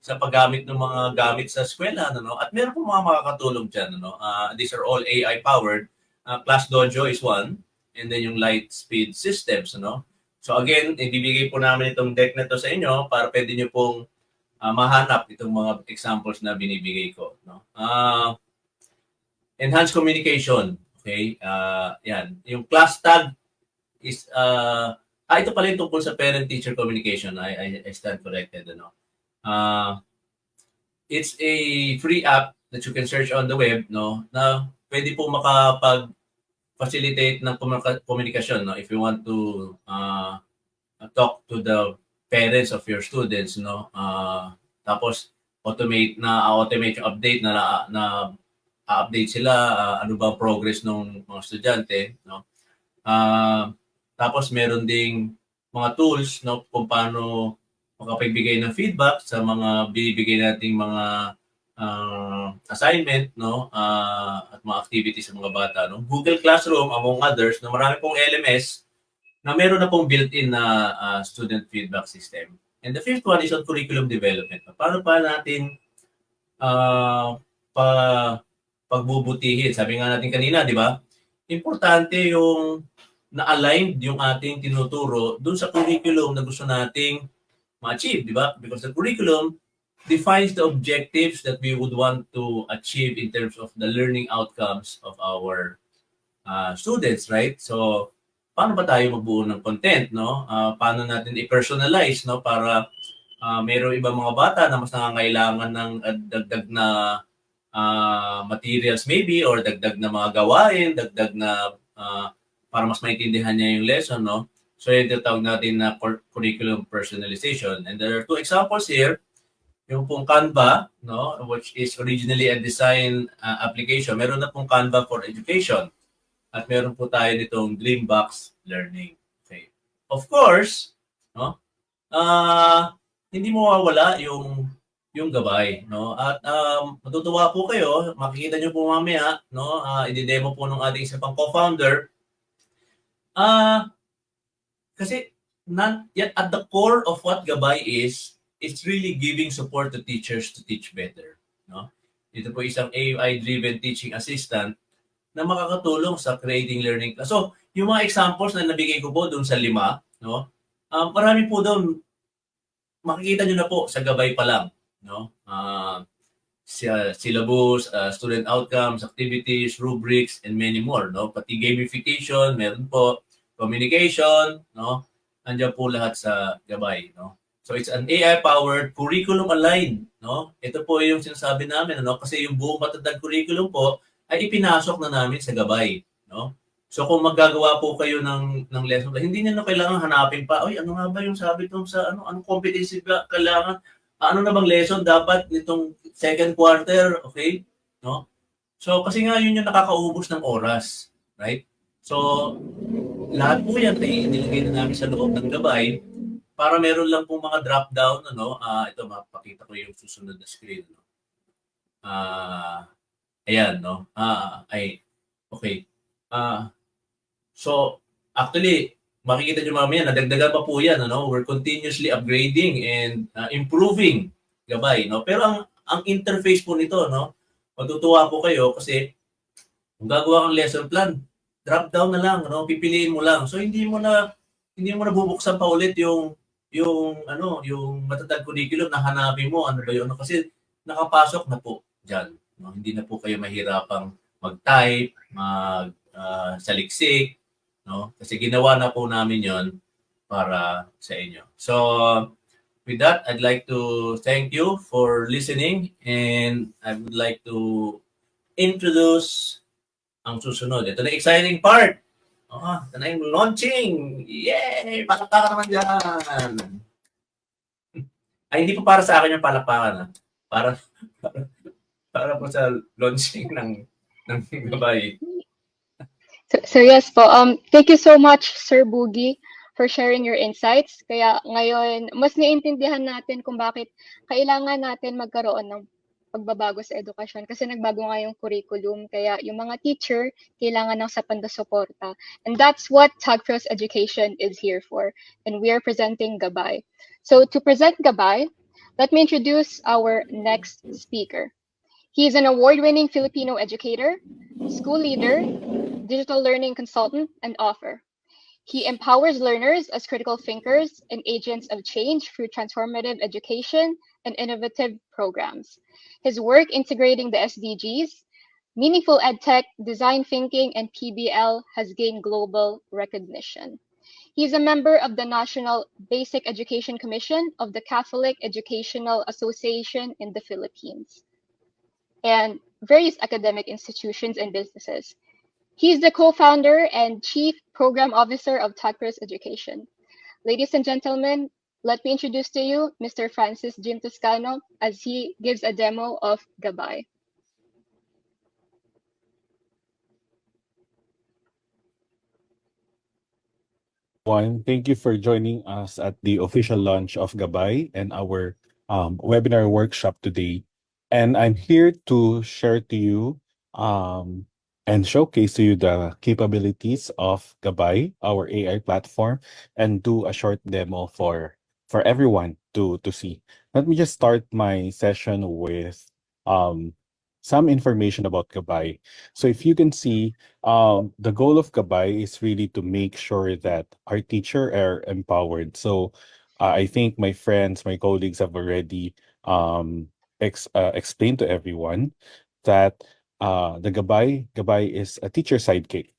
sa paggamit ng mga gamit sa eskwela, no, at meron po mga makakatulong dyan, no. These are all AI powered. Class Dojo is one, and then yung Lightspeed systems, no. So again, ibibigay po namin itong deck na to sa inyo para pwede nyo pong mahanap itong mga examples na binibigay ko, no. Enhanced communication, okay? Yan. Yung class tag is ito pala yung tungkol sa parent-teacher communication. I stand corrected, ano. It's a free app that you can search on the web, no, na pwede po makapag-facilitate ng komunikasyon, no, if you want to talk to the parents of your students, no. Tapos automate yung update na update sila, ano ba progress ng mga estudyante, no. Tapos meron ding mga tools, no, kung paano makapagbigay ng feedback sa mga binibigay nating mga assignment, no, at mga activities sa mga bata, no. Google Classroom, among others, no, marami pong LMS na meron na pong built-in na student feedback system. And the fifth one is on curriculum development. Paano pa natin pagbubutihin? Sabi nga natin kanina, di ba? Importante yung na-aligned yung ating tinuturo dun sa curriculum na gusto nating ma-achieve, di ba? Because the curriculum defines the objectives that we would want to achieve in terms of the learning outcomes of our students, right? So, paano ba tayo magbuo ng content, no? Paano natin i-personalize, no? Para mayroong ibang mga bata na mas nangangailangan ng dagdag na materials maybe, or dagdag na mga gawain, dagdag na para mas maintindihan niya yung lesson, no? So, yung tinatawag natin na curriculum personalization. And there are two examples here. Yung pong Canva, no, which is originally a design application. Meron na pong Canva for education. At meron po tayo nitong Dreambox Learning. Okay. Of course, no, hindi mo mawawala yung gabay, no? At matutuwa po kayo, makikita niyo po mamaya, no, i-demo po ng ating isa pang co-founder. Kasi at the core of what Gabay is, it's really giving support to teachers to teach better, no? Ito po isang AI-driven teaching assistant na makakatulong sa creating learning. So, yung mga examples na nabigay ko po doon sa 5, no? Marami po doon, makikita nyo na po sa Gabay pa lang, no? Syllabus, student outcomes, activities, rubrics, and many more, no? Pati gamification, meron po, communication, no? Nandiyan po lahat sa Gabay, no? So it's an AI-powered curriculum aligned, no? Ito po yung sinasabi namin, no? Kasi yung buong matatag curriculum po ay ipinasok na namin sa Gabay, no? So kung maggagawa po kayo ng lesson, hindi niyo na kailangan hanapin pa, oy, ano nga ba yung sabi tong sa anong competency ba kailangan? Ano na bang lesson dapat nitong second quarter, okay? No? So kasi nga yun yung nakakaubos ng oras, right? So lahat po yan ay nilagay na namin sa loob ng Gabay para meron lang pong mga drop down, ano. Ito mapakita ko yung susunod na screen, no. Ayan, no. Okay. So actually makikita niyo mamaya nadagdagan pa po yan, ano. We're continuously upgrading and improving Gabay, no. Pero ang interface po nito, no, matutuwa po kayo kasi kung gagawa kang lesson plan, drop down na lang, no, pipiliin mo lang. So hindi mo na bubuksan pa ulit yung matatag curriculum na hanapin mo ano ba yun, no? Kasi nakapasok na po diyan, no. Hindi na po kayo mahirapang mag-type, saliksik, no? Kasi ginawa na po namin 'yon para sa inyo. So with that, I'd like to thank you for listening, and I would like to introduce ang susunod. Ito na exciting part. Ito na yung launching. Yay! Palakpakan naman dyan. Ay, hindi po para sa akin yung palakpakan. Para po sa launching ng Gabay. So yes po, thank you so much, Sir Boogie, for sharing your insights. Kaya ngayon, mas naiintindihan natin kung bakit kailangan natin magkaroon ng pagbabago sa edukasyon kasi nagbago nga yung curriculum. Kaya yung mga teacher, kailangan ng sapat na suporta. And that's what Tagpros Education is here for. And we are presenting Gabay. So to present Gabay, let me introduce our next speaker. He is an award-winning Filipino educator, school leader, digital learning consultant, and author. He empowers learners as critical thinkers and agents of change through transformative education and innovative programs. His work integrating the SDGs, meaningful edtech, design thinking, and PBL has gained global recognition. He is a member of the National Basic Education Commission of the Catholic Educational Association in the Philippines and various academic institutions and businesses. He's the co-founder and chief program officer of Tagpros Education. Ladies and gentlemen, let me introduce to you Mr. Francis Jim Toscano as he gives a demo of Gabay. Thank you for joining us at the official launch of Gabay and our webinar workshop today. And I'm here to share to you and showcase to you the capabilities of Gabay, our AI platform, and do a short demo for everyone to see. Let me just start my session with some information about Gabay. So if you can see, the goal of Gabay is really to make sure that our teacher are empowered. So I think my friends, my colleagues have already explained to everyone that the Gabay is a teacher sidekick,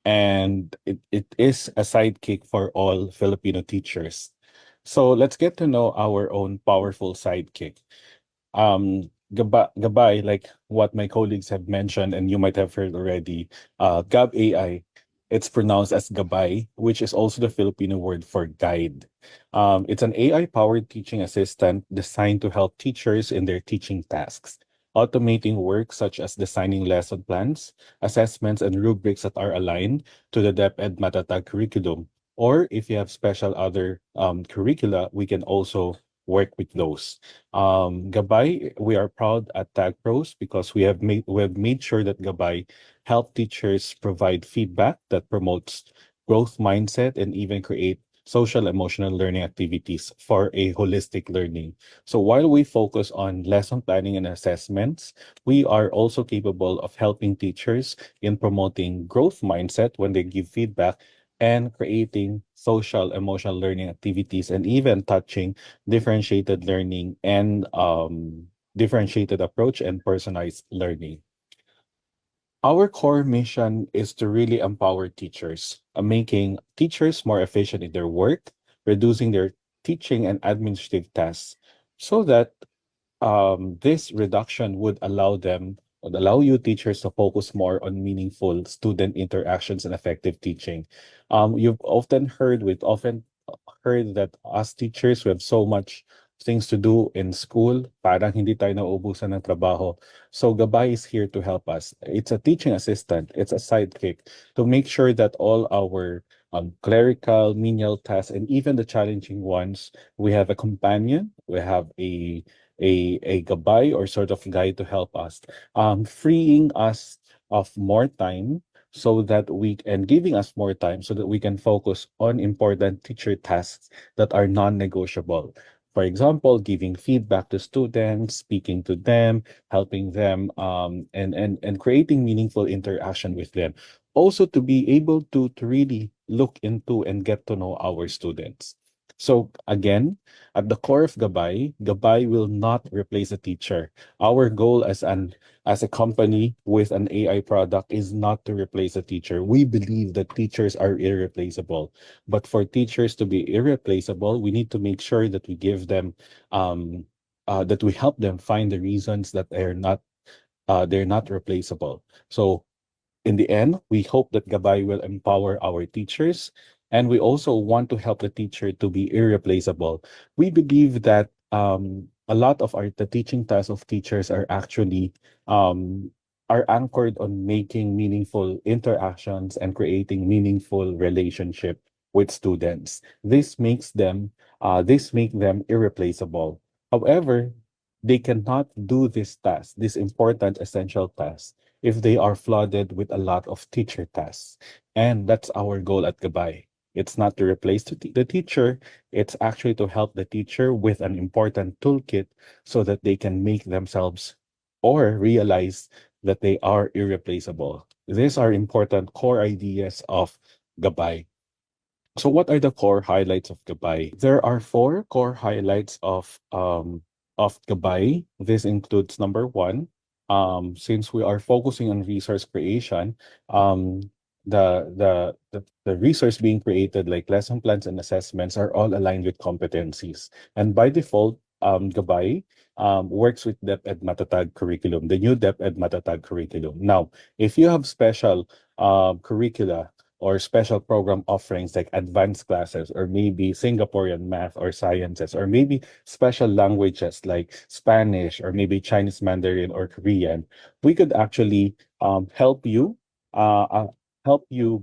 and it is a sidekick for all Filipino teachers. So let's get to know our own powerful sidekick. Gabay, like what my colleagues have mentioned, and you might have heard already, Gab AI, it's pronounced as Gabay, which is also the Filipino word for guide. It's an AI-powered teaching assistant designed to help teachers in their teaching tasks, automating work such as designing lesson plans, assessments, and rubrics that are aligned to the DepEd Matatag curriculum. Or if you have special other curricula, we can also work with those. Gabay, we are proud at Tagpros because we have made sure that Gabay help teachers provide feedback that promotes growth mindset and even create social emotional learning activities for a holistic learning. So while we focus on lesson planning and assessments, we are also capable of helping teachers in promoting growth mindset when they give feedback and creating social emotional learning activities and even touching differentiated learning and differentiated approach and personalized learning. Our core mission is to really empower teachers, making teachers more efficient in their work, reducing their teaching and administrative tasks, so that this reduction would allow you teachers to focus more on meaningful student interactions and effective teaching. We've often heard that us teachers, we have so much things to do in school, parang hindi tayo nauubusan ng trabaho. So Gabay is here to help us. It's a teaching assistant, it's a sidekick to make sure that all our clerical, menial tasks, and even the challenging ones, we have a companion, we have a gabay or sort of guide to help us, freeing us of more time so that giving us more time so that we can focus on important teacher tasks that are non-negotiable. For example, giving feedback to students, speaking to them, helping them, and creating meaningful interaction with them. Also to be able to really look into and get to know our students. So again, at the core of Gabay, Gabay will not replace a teacher. Our goal as a company with an AI product is not to replace a teacher. We believe that teachers are irreplaceable. But for teachers to be irreplaceable, we need to make sure that we give them that we help them find the reasons that they're not replaceable. So in the end, we hope that Gabay will empower our teachers, and we also want to help the teacher to be irreplaceable. We believe that a lot of the teaching tasks of teachers are actually are anchored on making meaningful interactions and creating meaningful relationship with students. This make them irreplaceable. However, they cannot do this task, this important essential task, if they are flooded with a lot of teacher tasks. And that's our goal at Gabay. It's not to replace the teacher, it's actually to help the teacher with an important toolkit so that they can make themselves or realize that they are irreplaceable. These are important core ideas of Gabay. So what are the core highlights of Gabay? There are four core highlights of Gabay. This includes number one, since we are focusing on resource creation, the resource being created, like lesson plans and assessments, are all aligned with competencies. And by default, Gabay works with DepEd Matatag curriculum, the new DepEd Matatag curriculum. Now, if you have special curricula or special program offerings like advanced classes, or maybe Singaporean math or sciences, or maybe special languages like Spanish, or maybe Chinese Mandarin or Korean, we could actually help you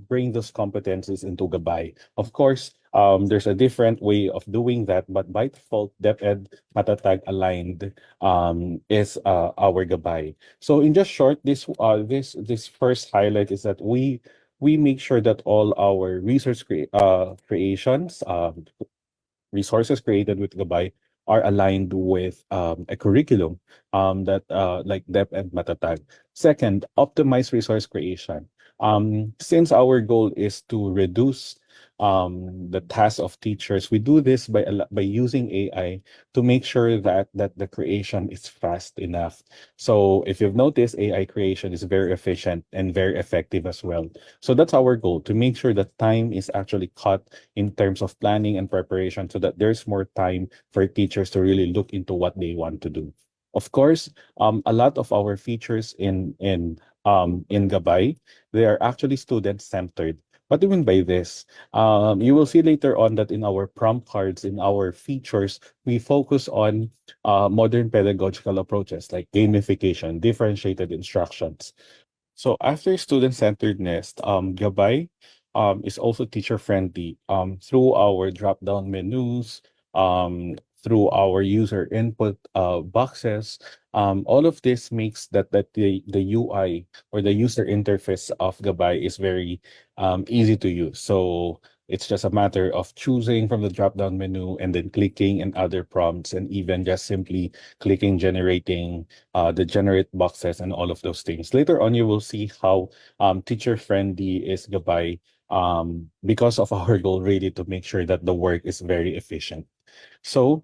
bring those competencies into Gabay. Of course, there's a different way of doing that, but by default, DepEd Matatag aligned is our Gabay. So in just short, this first highlight is that we make sure that all our creations, resources created with Gabay, are aligned with a curriculum that like DEP and Matatag. Second, optimize resource creation. Since our goal is to reduce the task of teachers, we do this by using AI to make sure that the creation is fast enough. So if you've noticed, AI creation is very efficient and very effective as well. So that's our goal, to make sure that time is actually cut in terms of planning and preparation, so that there's more time for teachers to really look into what they want to do. Of course, a lot of our features in Gabay, they are actually student-centered. What do you mean by this? You will see later on that in our prompt cards, in our features, we focus on modern pedagogical approaches like gamification, differentiated instructions. So after student-centeredness, Gabay is also teacher-friendly through our drop-down menus, through our user input boxes. All of this makes that the UI or the user interface of Gabay is very easy to use. So it's just a matter of choosing from the drop-down menu and then clicking and other prompts, and even just simply clicking generating the generate boxes and all of those things. Later on, you will see how teacher-friendly is Gabay because of our goal really to make sure that the work is very efficient. So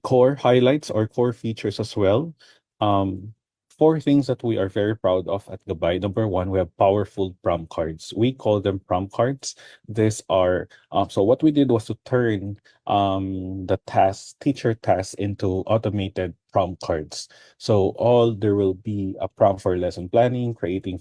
core highlights or core features as well. Four things that we are very proud of at Gabay. Number one, we have powerful prompt cards. We call them prompt cards. These are so what we did was to turn the teacher tasks into automated prompt cards. So there will be a prompt for lesson planning, creating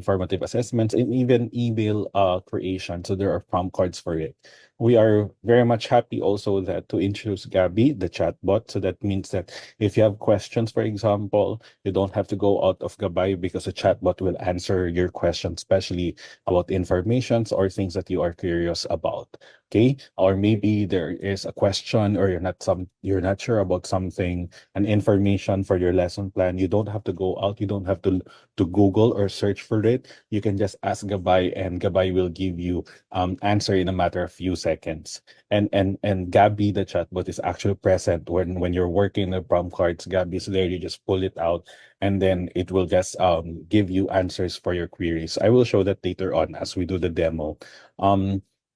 formative assessments, and even email creation. So there are prompt cards for it. We are very much happy also that to introduce Gabby, the chatbot. So that means that if you have questions, for example, you don't have to go out of Gabay, because the chatbot will answer your questions, especially about informations or things that you are curious about. Okay, or maybe there is a question, or you're not sure about something, an information for your lesson plan. You don't have to go out. You don't have to Google or search for it. You can just ask Gabay, and Gabay will give you answer in a matter of few seconds. And Gabby, the chatbot, is actually present when you're working the prompt cards. Gabby is there. You just pull it out, and then it will just give you answers for your queries. I will show that later on as we do the demo.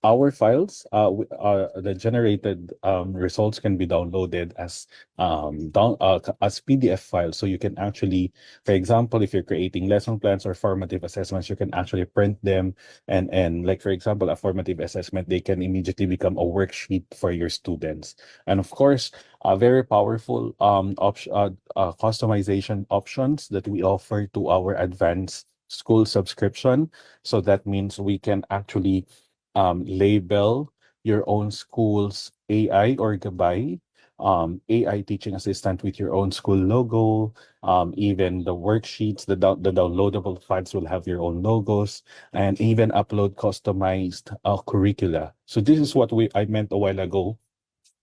Our files, the generated results can be downloaded as PDF files. So you can actually, for example, if you're creating lesson plans or formative assessments, you can actually print them, and like, for example, a formative assessment, they can immediately become a worksheet for your students. And of course, very powerful customization options that we offer to our advanced school subscription. So that means we can actually label your own school's AI or Gabay AI teaching assistant with your own school logo. Even the worksheets, the downloadable files will have your own logos, and even upload customized curricula. So this is what I meant a while ago,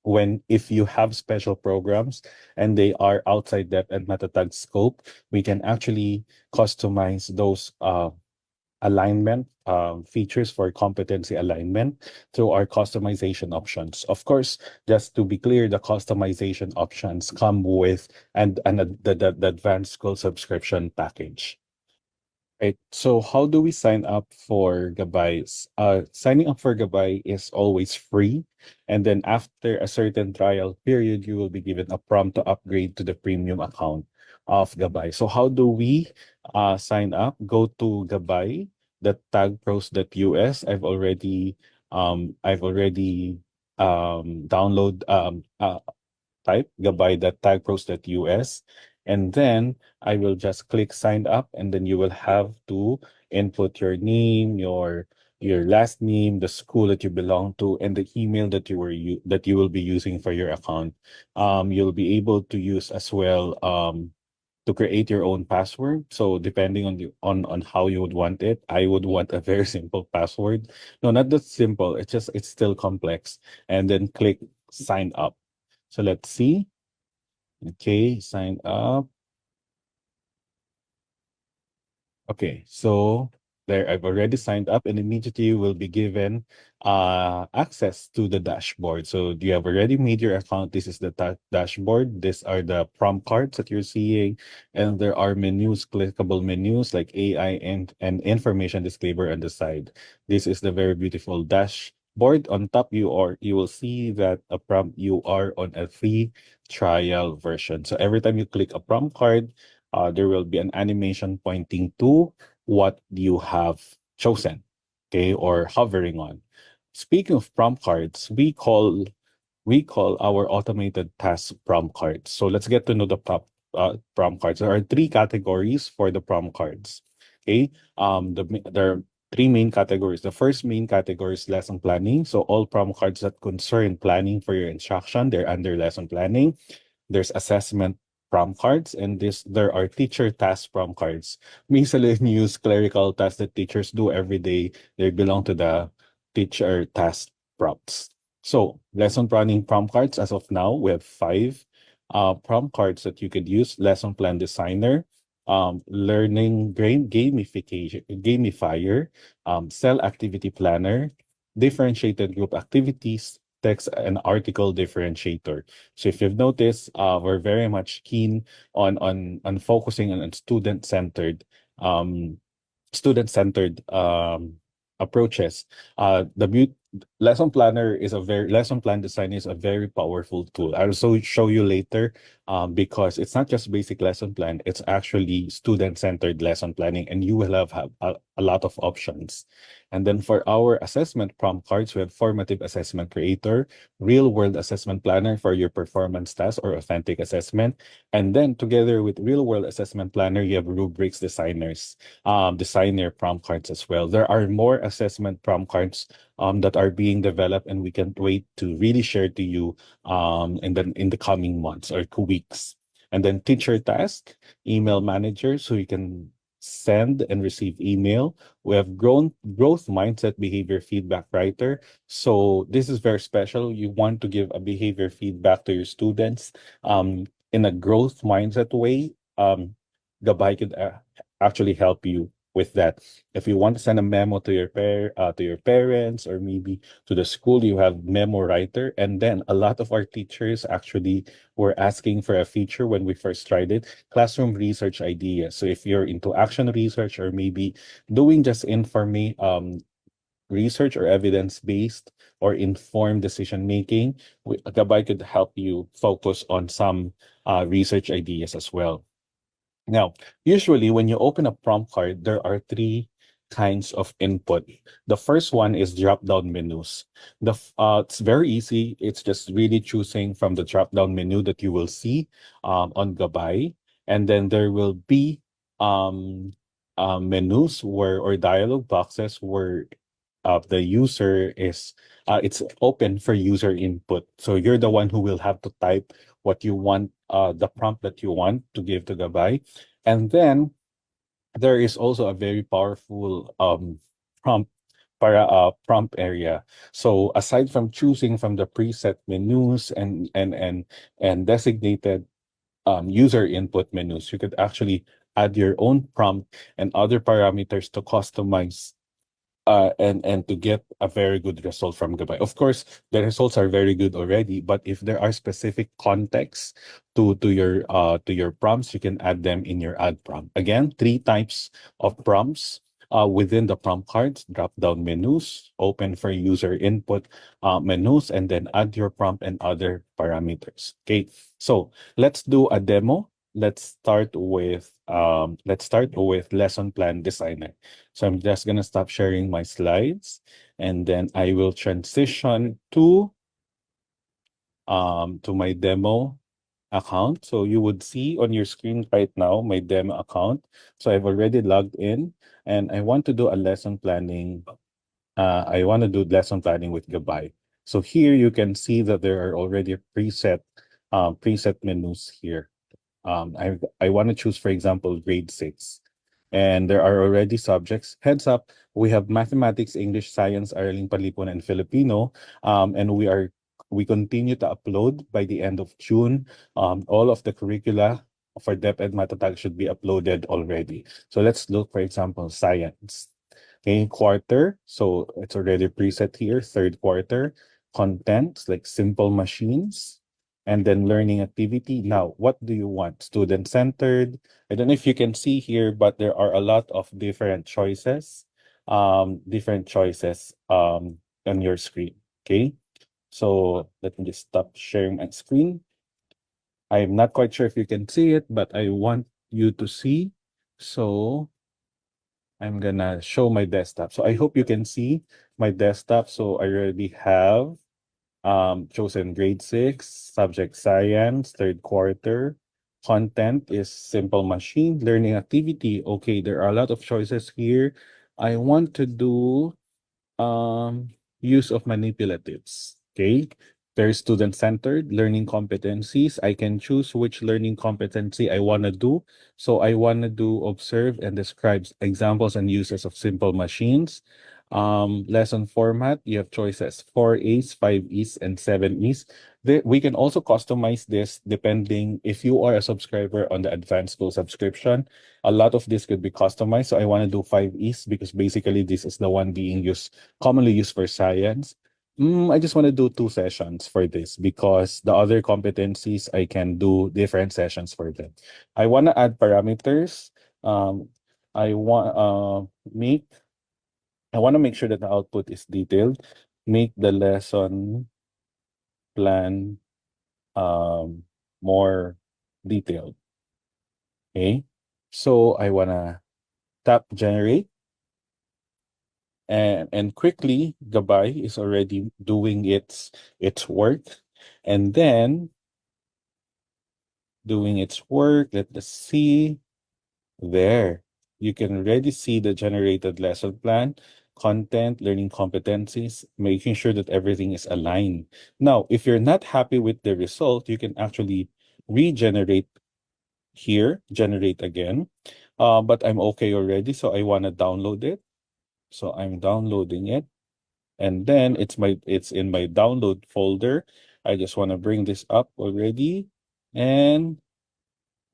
when if you have special programs and they are outside depth and Matatag scope, we can actually customize those alignment features for competency alignment through our customization options. Of course, just to be clear, the customization options come with the advanced school subscription package. Right. So how do we sign up for Gabay? Signing up for Gabay is always free. And then after a certain trial period, you will be given a prompt to upgrade to the premium account of Gabay. So how do we sign up? Go to Gabay, the tagpros.us. Download type gabay.tagpros.us, and then I will just click sign up, and then you will have to input your name, your last name, the school that you belong to, and the email that you will be using for your account. You'll be able to use as well to create your own password. So depending on how you would want it, I would want a very simple password. No, not that simple. It's still complex. And then click sign up. So let's see. Okay, sign up. Okay, so there I've already signed up, and immediately you will be given access to the dashboard. So you have already made your account. This is the dashboard. These are the prompt cards that you're seeing, and there are menus, clickable menus like AI and information disclaimer on the side. This is the very beautiful dashboard. On top, you will see that a prompt, you are on a free trial version. So every time you click a prompt card, there will be an animation pointing to what you have chosen, okay, or hovering on. Speaking of prompt cards, we call our automated task prompt cards. So let's get to know the prompt cards. There are 3 categories for the prompt cards. Okay, there are 3 main categories. The first main category is lesson planning. So all prompt cards that concern planning for your instruction, they're under lesson planning. There's assessment prompt cards, and there are teacher task prompt cards. Miscellaneous clerical tasks that teachers do every day, they belong to the teacher task prompts. So lesson planning prompt cards, as of now, we have 5 prompt cards that you could use. Lesson plan designer, learning gamifier, cell activity planner, differentiated group activities, text and article differentiator. So if you've noticed, we're very much keen on focusing on student-centered approaches. The lesson plan design is a very powerful tool. I'll also show you later, because it's not just basic lesson plan, it's actually student-centered lesson planning, and you will have a lot of options. And then for our assessment prompt cards, we have formative assessment creator, real-world assessment planner for your performance task or authentic assessment. And then together with real-world assessment planner, you have rubrics designer prompt cards as well. There are more assessment prompt cards that are being developed, and we can't wait to really share to you in the coming months or 2 weeks. And then teacher task, email manager, so you can send and receive email. We have growth mindset behavior feedback writer. So this is very special. You want to give a behavior feedback to your students in a growth mindset way. Gabay could actually help you with that. If you want to send a memo to your parents, or maybe to the school, you have memo writer. And then a lot of our teachers actually were asking for a feature when we first tried it, classroom research ideas. So if you're into action research, or maybe doing just research or evidence-based or informed decision making, Gabay could help you focus on some research ideas as well. Now, usually when you open a prompt card, there are 3 kinds of input. The first one is drop-down menus. It's very easy. It's just really choosing from the drop-down menu that you will see on Gabay. And then there will be menus or dialog boxes where the user is it's open for user input. So you're the one who will have to type what you want, the prompt that you want to give to Gabay. And then there is also a very powerful prompt prompt area. So aside from choosing from the preset menus and designated user input menus, you could actually add your own prompt and other parameters to customize and to get a very good result from Gabay. Of course, the results are very good already, but if there are specific contexts to your prompts, you can add them in your ad prompt. Again, 3 types of prompts within the prompt cards: drop-down menus, open for user input menus, and then add your prompt and other parameters. Okay, so let's do a demo. Let's start with lesson plan designer. So I'm just gonna stop sharing my slides, and then I will transition to my demo account. So you would see on your screen right now my demo account. So I've already logged in, and I want to do a lesson planning. I want to do lesson planning with Gabay. So here you can see that there are already preset menus here. I want to choose, for example, grade 6. And there are already subjects. Heads up, we have mathematics, English, science, Araling Panlipunan, and Filipino. And we continue to upload by the end of June. All of the curricula for DepEd Matatag should be uploaded already. So let's look, for example, science. Okay, quarter. So it's already preset here, third quarter. Contents like simple machines. And then learning activity. Now, what do you want? Student-centered. I don't know if you can see here, but there are a lot of different choices. On your screen. Okay. So let me just stop sharing my screen. I'm not quite sure if you can see it, but I want you to see. So I'm gonna show my desktop. So I hope you can see my desktop. So I already have chosen grade 6, subject science, third quarter. Content is simple machine learning activity. Okay, there are a lot of choices here. I want to do use of manipulatives. Okay, very student-centered learning competencies. I can choose which learning competency I want to do. So I want to do observe and describe examples and uses of simple machines. Lesson format, you have choices 4As, 5Es, and 7Es. We can also customize this depending if you are a subscriber on the advanced school subscription. A lot of this could be customized. So I want to do 5Es because basically this is the one being commonly used for science. I just want to do 2 sessions for this because the other competencies I can do different sessions for them. I want to add parameters. I want to make sure that the output is detailed. Make the lesson plan more detailed. Okay. So I want to tap generate. And quickly, Gabay is already doing its work. And then doing its work, let us see. There, you can already see the generated lesson plan, content, learning competencies, making sure that everything is aligned. Now, if you're not happy with the result, you can actually regenerate here, generate again. But I'm okay already, so I want to download it. So I'm downloading it. And then it's in my download folder. I just want to bring this up already. And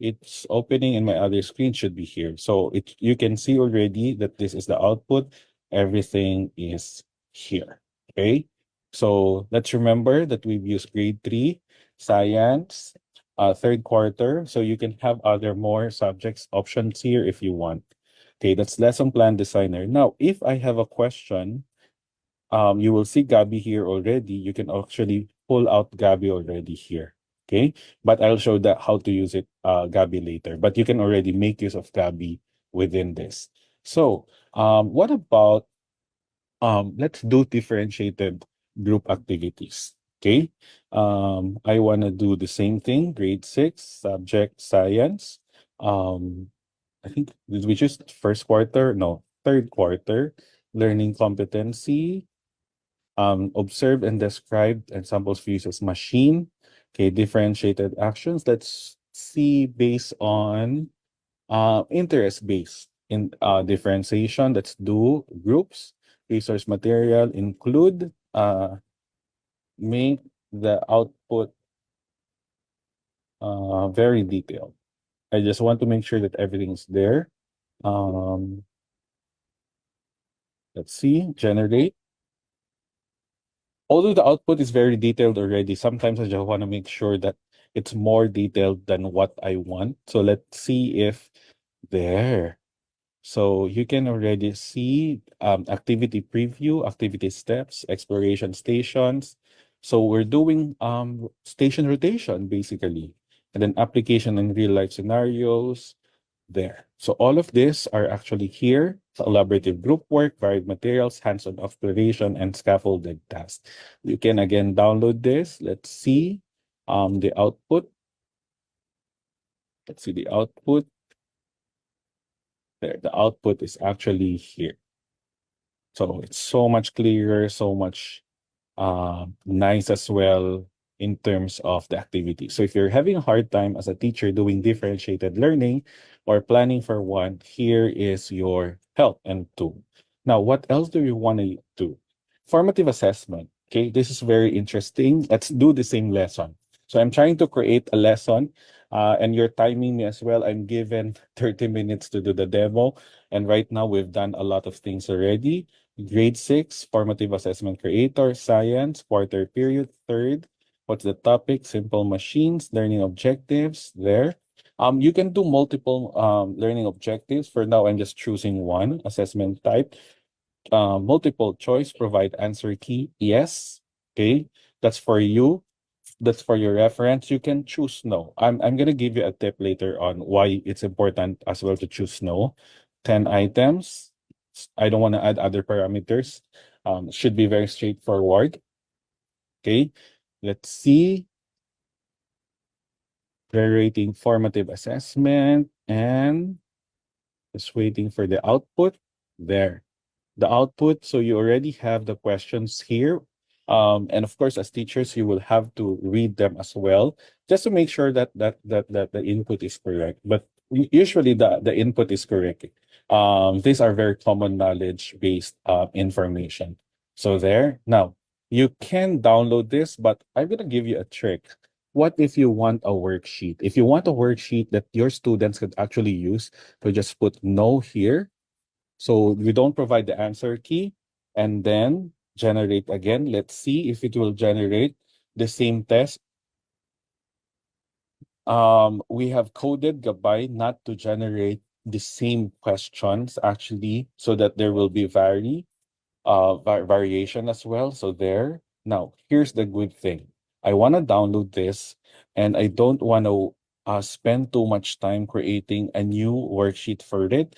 it's opening in my other screen should be here. So you can see already that this is the output. Everything is here. Okay. So let's remember that we've used grade 3, science, third quarter. So you can have other more subjects options here if you want. Okay, that's lesson plan designer. Now, if I have a question, you will see Gabby here already. You can actually pull out Gabby already here. Okay, but I'll show that how to use it, Gabby later. But you can already make use of Gabby within this. So, what about let's do differentiated group activities. Okay, I want to do the same thing. Grade 6, subject science. I think did we just first quarter? No, third quarter. learning competency, observe and describe examples for use as machine. Okay, differentiated actions. Let's see based on interest-based in differentiation. Let's do groups, resource material, include, make the output very detailed. I just want to make sure that everything's there. Let's see, generate. Although the output is very detailed already, sometimes I just want to make sure that it's more detailed than what I want. So let's see if there. So you can already see activity preview, activity steps, exploration stations. So we're doing station rotation basically, and then application in real life scenarios there. So all of this are actually here, collaborative group work, varied materials, hands-on exploration, and scaffolded tasks. You can again download this. Let's see the output. Let's see the output. There, the output is actually here. So it's so much clearer, so much nice as well in terms of the activity. So if you're having a hard time as a teacher doing differentiated learning or planning for one, here is your help and tool. Now, what else do you want to do? Formative assessment. Okay, this is very interesting. Let's do the same lesson. So I'm trying to create a lesson and you're timing me as well. I'm given 30 minutes to do the demo. And right now we've done a lot of things already. Grade 6, formative assessment creator, science, quarter period, third. What's the topic? Simple machines, learning objectives, there. You can do multiple learning objectives. For now, I'm just choosing one, assessment type. Multiple choice, provide answer key, yes. Okay, that's for you. That's for your reference. You can choose no. I'm gonna give you a tip later on why it's important as well to choose no. 10 items. I don't want to add other parameters. Should be very straightforward. Okay, let's see. Generating formative assessment and just waiting for the output. There, the output. So you already have the questions here. And of course, as teachers, you will have to read them as well, just to make sure that the input is correct. But usually the input is correct. These are very common knowledge-based information. So there. Now, you can download this, but I'm gonna give you a trick. What if you want a worksheet? If you want a worksheet that your students could actually use, to just put no here. So we don't provide the answer key and then generate again. Let's see if it will generate the same test. We have coded Gabay not to generate the same questions actually, so that there will be variation as well. So there. Now, here's the good thing. I want to download this and I don't want to spend too much time creating a new worksheet for it.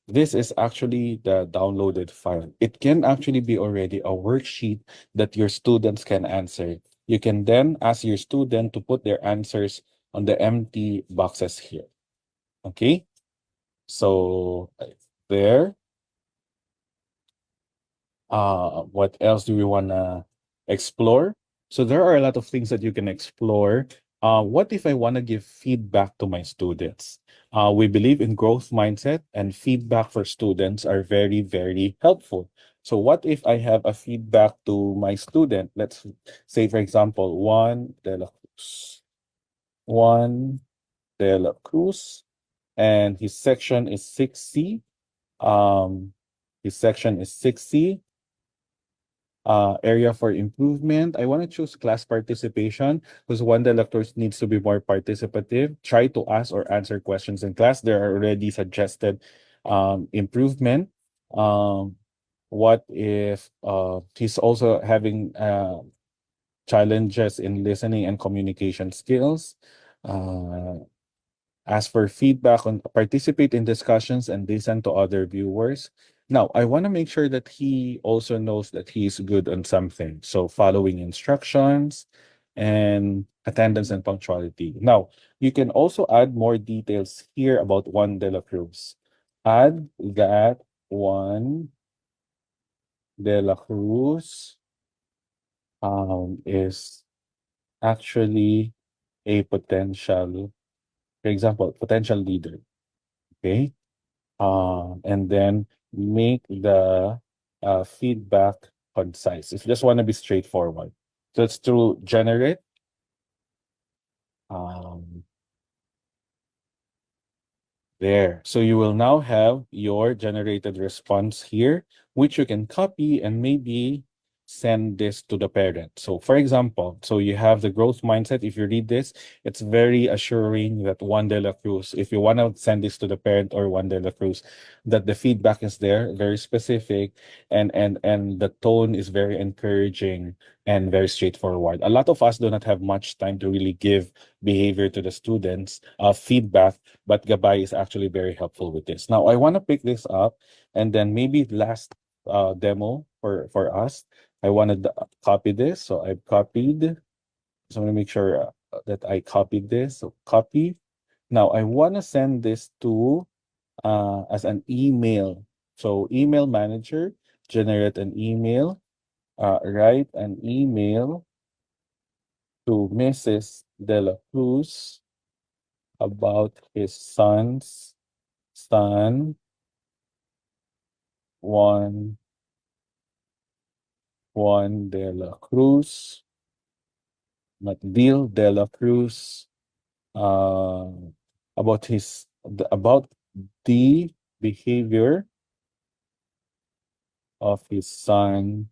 This is actually the downloaded file. It can actually be already a worksheet that your students can answer. You can then ask your student to put their answers on the empty boxes here. Okay? So there. What else do we want to explore? So there are a lot of things that you can explore. What if I want to give feedback to my students? We believe in growth mindset, and feedback for students are very, very helpful. So what if I have a feedback to my student? Let's say, for example, Juan de la Cruz. Juan de la Cruz, and his section is 6C. His section is 6C. Area for improvement. I want to choose class participation because one of the lectures needs to be more participative. Try to ask or answer questions in class. There are already suggested improvement. What if he's also having challenges in listening and communication skills? Ask for feedback on participate in discussions and listen to other viewers. Now, I want to make sure that he also knows that he's good on something. So following instructions and attendance and punctuality. Now, you can also add more details here about Juan de la Cruz. Add that Juan de la Cruz is actually a potential, for example, potential leader. Okay. And then make the feedback concise. If you just want to be straightforward. So it's to generate there. So you will now have your generated response here, which you can copy and maybe send this to the parent. So for example, so you have the growth mindset. If you read this, it's very assuring that Juan de la Cruz, if you want to send this to the parent or Juan de la Cruz, that the feedback is there, very specific, and the tone is very encouraging and very straightforward. A lot of us do not have much time to really give behavior to the students, feedback, but Gabay is actually very helpful with this. Now, I want to pick this up, and then maybe last demo for us, I wanted to copy this. So I've copied. So I'm going to make sure that I copied this. So copy. Now, I want to send this to as an email. So email manager, generate an email, write an email to Mrs. De La Cruz about his son Juan de la Cruz, Macdil de la Cruz, about the behavior of his son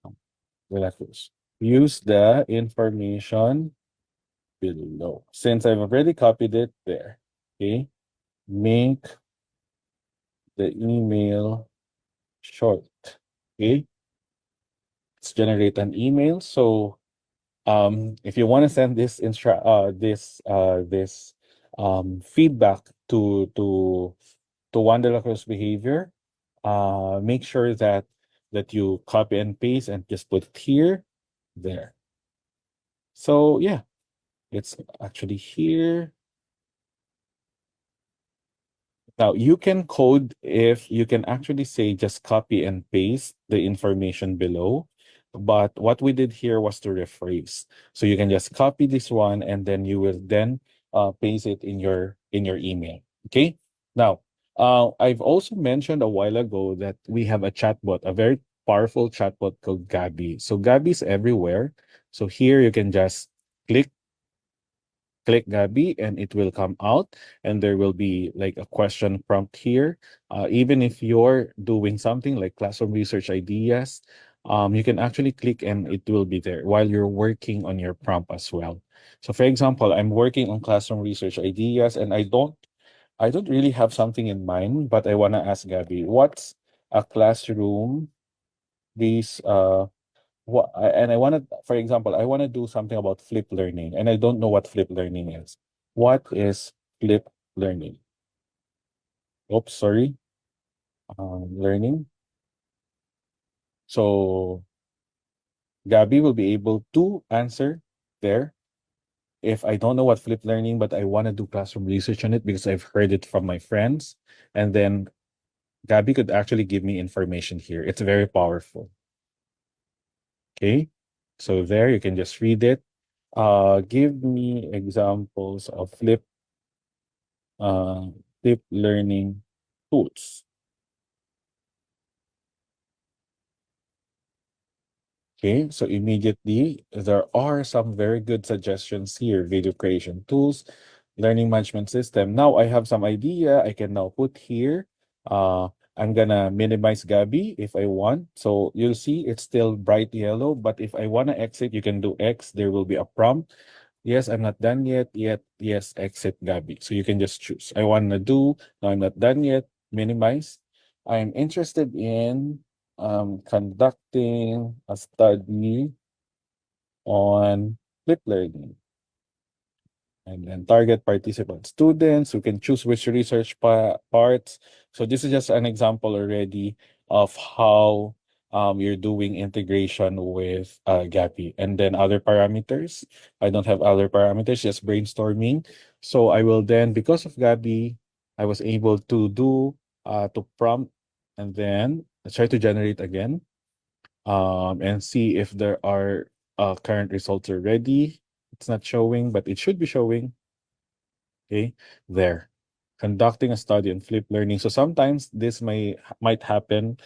de la Cruz. Use the information below. Since I've already copied it there, okay, make the email short. Okay, let's generate an email. So if you want to send this feedback to Juan de la Cruz behavior, make sure that you copy and paste and just put it here, there. So yeah, it's actually here. Now you can code if you can actually say just copy and paste the information below. But what we did here was to rephrase. So you can just copy this one and then you will then paste it in your email. Okay. Now, I've also mentioned a while ago that we have a chatbot, a very powerful chatbot called Gabi. So Gabi is everywhere. So here you can just click Gabi and it will come out, and there will be like a question prompt here. Even if you're doing something like classroom research ideas, you can actually click and it will be there while you're working on your prompt as well. So for example, I'm working on classroom research ideas and I don't really have something in mind, but I want to ask Gabi, what's a classroom these and I want to, for example, I want to do something about flip learning and I don't know what flip learning is. What is flip learning? Oops, sorry. Learning. So Gabi will be able to answer there. If I don't know what flip learning, but I want to do classroom research on it because I've heard it from my friends, and then Gabi could actually give me information here. It's very powerful. Okay, so there you can just read it. Give me examples of flip learning tools. Okay, so immediately there are some very good suggestions here. Video creation tools, learning management system. Now I have some idea I can now put here. I'm gonna minimize Gabi if I want. So you'll see it's still bright yellow, but if I wanna exit, you can do X. There will be a prompt. Yes, I'm not done yet. Yes, exit Gabi. So you can just choose. I wanna do, no, I'm not done yet. Minimize. I'm interested in conducting a study on flip learning. And then target participant students who can choose which research parts. So this is just an example already of how you're doing integration with Gabi. And then other parameters. I don't have other parameters, just brainstorming. So I will then, because of Gabi, I was able to do to prompt and then Let's try to generate again, and see if there are current results already. It's not showing, but it should be showing. Okay, there. Conducting a study on flipped learning. So sometimes this might happen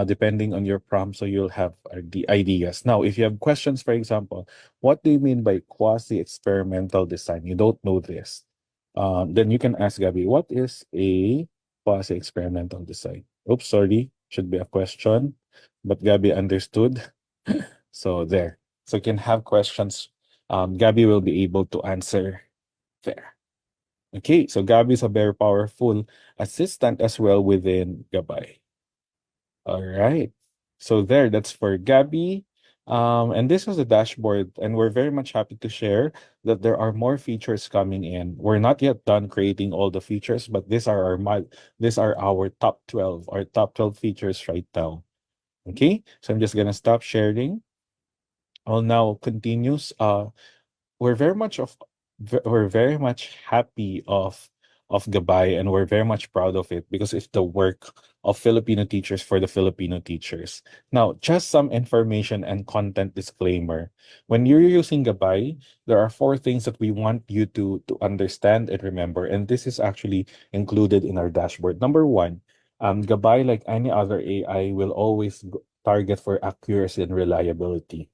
depending on your prompt. So you'll have the ideas. Now, if you have questions, for example, what do you mean by quasi-experimental design? You don't know this. Then you can ask Gabby, what is a quasi-experimental design? Oops, sorry. Should be a question. But Gabby understood. So there. So you can have questions. Gabby will be able to answer there. Okay, so Gabby is a very powerful assistant as well within Gabay. All right. So there, that's for Gabby. And this was the dashboard, and we're very much happy to share that there are more features coming in. We're not yet done creating all the features, but these are our top 12, our top 12 features right now. Okay, so I'm just gonna stop sharing. I'll now continues. We're very much we're very much happy of Gabay, and we're very much proud of it because it's the work of Filipino teachers for the Filipino teachers. Now, just some information and content disclaimer. When you're using Gabay, there are 4 things that we want you to understand and remember, and this is actually included in our dashboard. Number 1, Gabay, like any other AI, will always target for accuracy and reliability.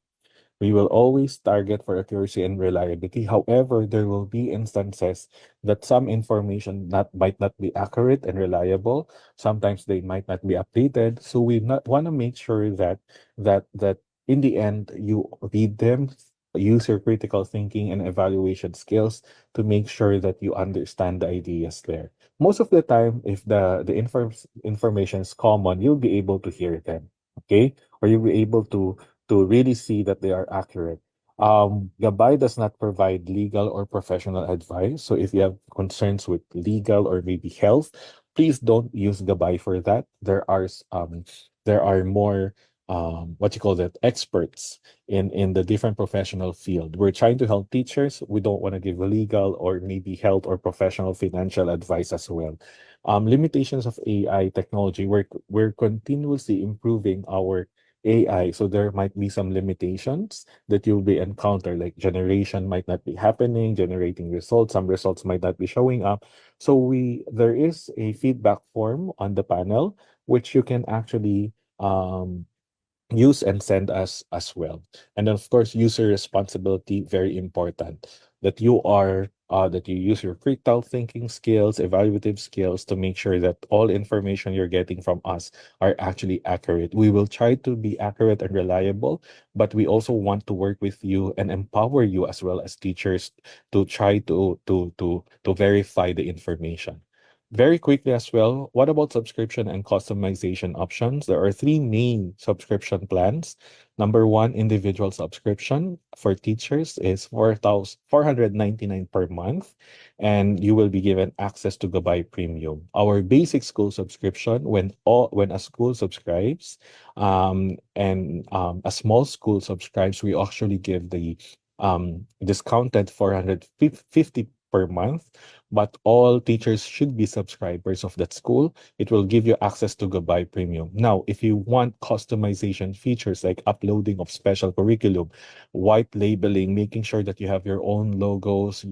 We will always target for accuracy and reliability. However, there will be instances that some information might not be accurate and reliable. Sometimes they might not be updated. So we want to make sure that in the end you read them, use your critical thinking and evaluation skills to make sure that you understand the ideas there. Most of the time, if the information is common, you'll be able to hear them. Okay, or you'll be able to really see that they are accurate. Gabay does not provide legal or professional advice. So if you have concerns with legal or maybe health, please don't use Gabay for that. There are more what you call that, experts in the different professional field. We're trying to help teachers. We don't want to give legal or maybe health or professional financial advice as well. Limitations of AI technology. We're continuously improving our AI, so there might be some limitations that you'll be encounter, like generation might not be happening, generating results, some results might not be showing up. So there is a feedback form on the panel which you can actually use and send us as well. And then of course, user responsibility, very important. That you use your critical thinking skills, evaluative skills to make sure that all information you're getting from us are actually accurate. We will try to be accurate and reliable, but we also want to work with you and empower you as well as teachers to try to verify the information. Very quickly as well, what about subscription and customization options? There are 3 main subscription plans. Number 1, individual subscription for teachers is 499 per month, and you will be given access to Gabay Premium. Our basic school subscription, when a school subscribes, and a small school subscribes, we actually give the discounted 450 per month, but all teachers should be subscribers of that school. It will give you access to Gabay Premium. Now, if you want customization features like uploading of special curriculum, white labeling, making sure that you have your own logos,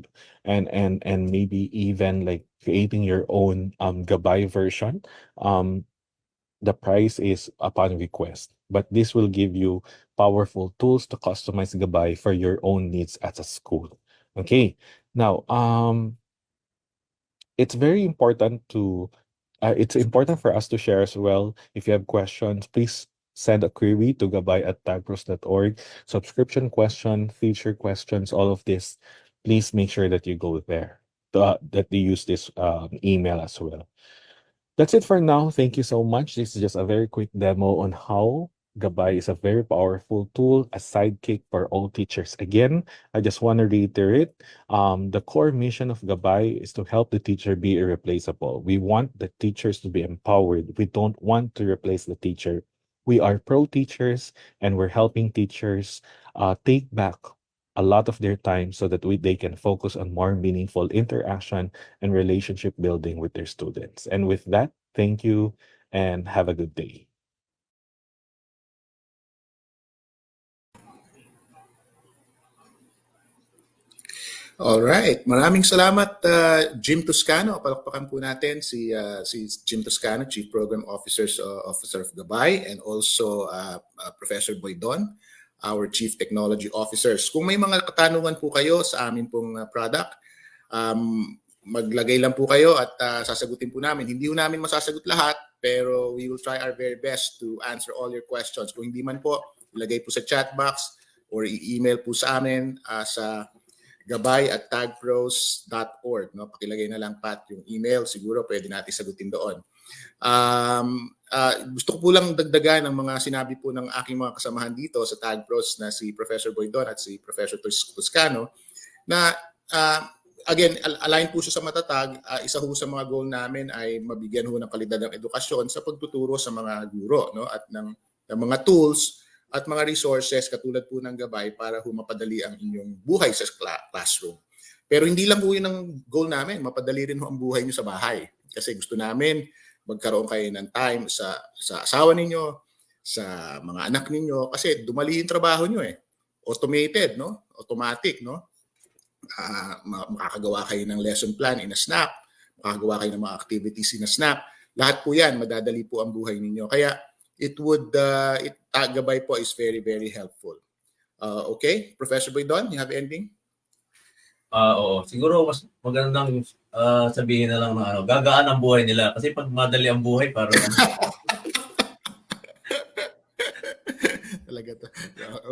and maybe even like creating your own Gabay version, the price is upon request. But this will give you powerful tools to customize Gabay for your own needs as a school. Okay. Now, it's very important it's important for us to share as well. If you have questions, please send a query to gabay@tagpros.org. Subscription question, feature questions, all of this, please make sure that you go there, that you use this email as well. That's it for now. Thank you so much. This is just a very quick demo on how Gabay is a very powerful tool, a sidekick for all teachers. Again, I just want to reiterate, the core mission of Gabay is to help the teacher be irreplaceable. We want the teachers to be empowered. We don't want to replace the teacher. We are pro teachers, and we're helping teachers take back a lot of their time so that they can focus on more meaningful interaction and relationship building with their students. And with that, thank you and have a good day. Alright. Maraming salamat, Jim Toscano. Palakpakan po natin si Jim Toscano, Chief Program Officer of Gabay, and also Professor Boydon, our Chief Technology Officers. Kung may mga katanungan po kayo sa amin pong product, maglagay lang po kayo at sasagutin po namin. Hindi po namin masasagot lahat, pero we will try our very best to answer all your questions. Kung hindi man po, ilagay po sa chat box or i-email po sa amin sa gabay@tagpros.org. No? Pakilagay na lang, Pat, yung email. Siguro pwede natin sagutin doon. Gusto ko po lang dagdagan ang mga sinabi po ng aking mga kasamahan dito sa Tagpros na si Professor Boydon at si Professor Toscano na again, align po siya sa matatag. Isa ho sa mga goal namin ay mabigyan ho ng kalidad ng edukasyon sa pagtuturo sa mga guro, no? At ng mga tools at mga resources katulad po ng Gabay para mapadali ang inyong buhay sa classroom. Pero hindi lang po yun ang goal namin, mapadali rin ang buhay nyo sa bahay. Kasi gusto namin magkaroon kayo ng time sa asawa ninyo, sa mga anak ninyo, kasi dumali yung trabaho nyo eh. Automated, no? Automatic, no? Makakagawa kayo ng lesson plan in a snap, makakagawa kayo ng mga activities in a snap. Lahat po yan, madadali po ang buhay ninyo. Kaya Gabay po is very, very helpful. Okay, Professor Boydon, you have anything? Oo, siguro mas magandang sabihin na lang na gagaan ang buhay nila. Kasi pag madali ang buhay, parang talaga to.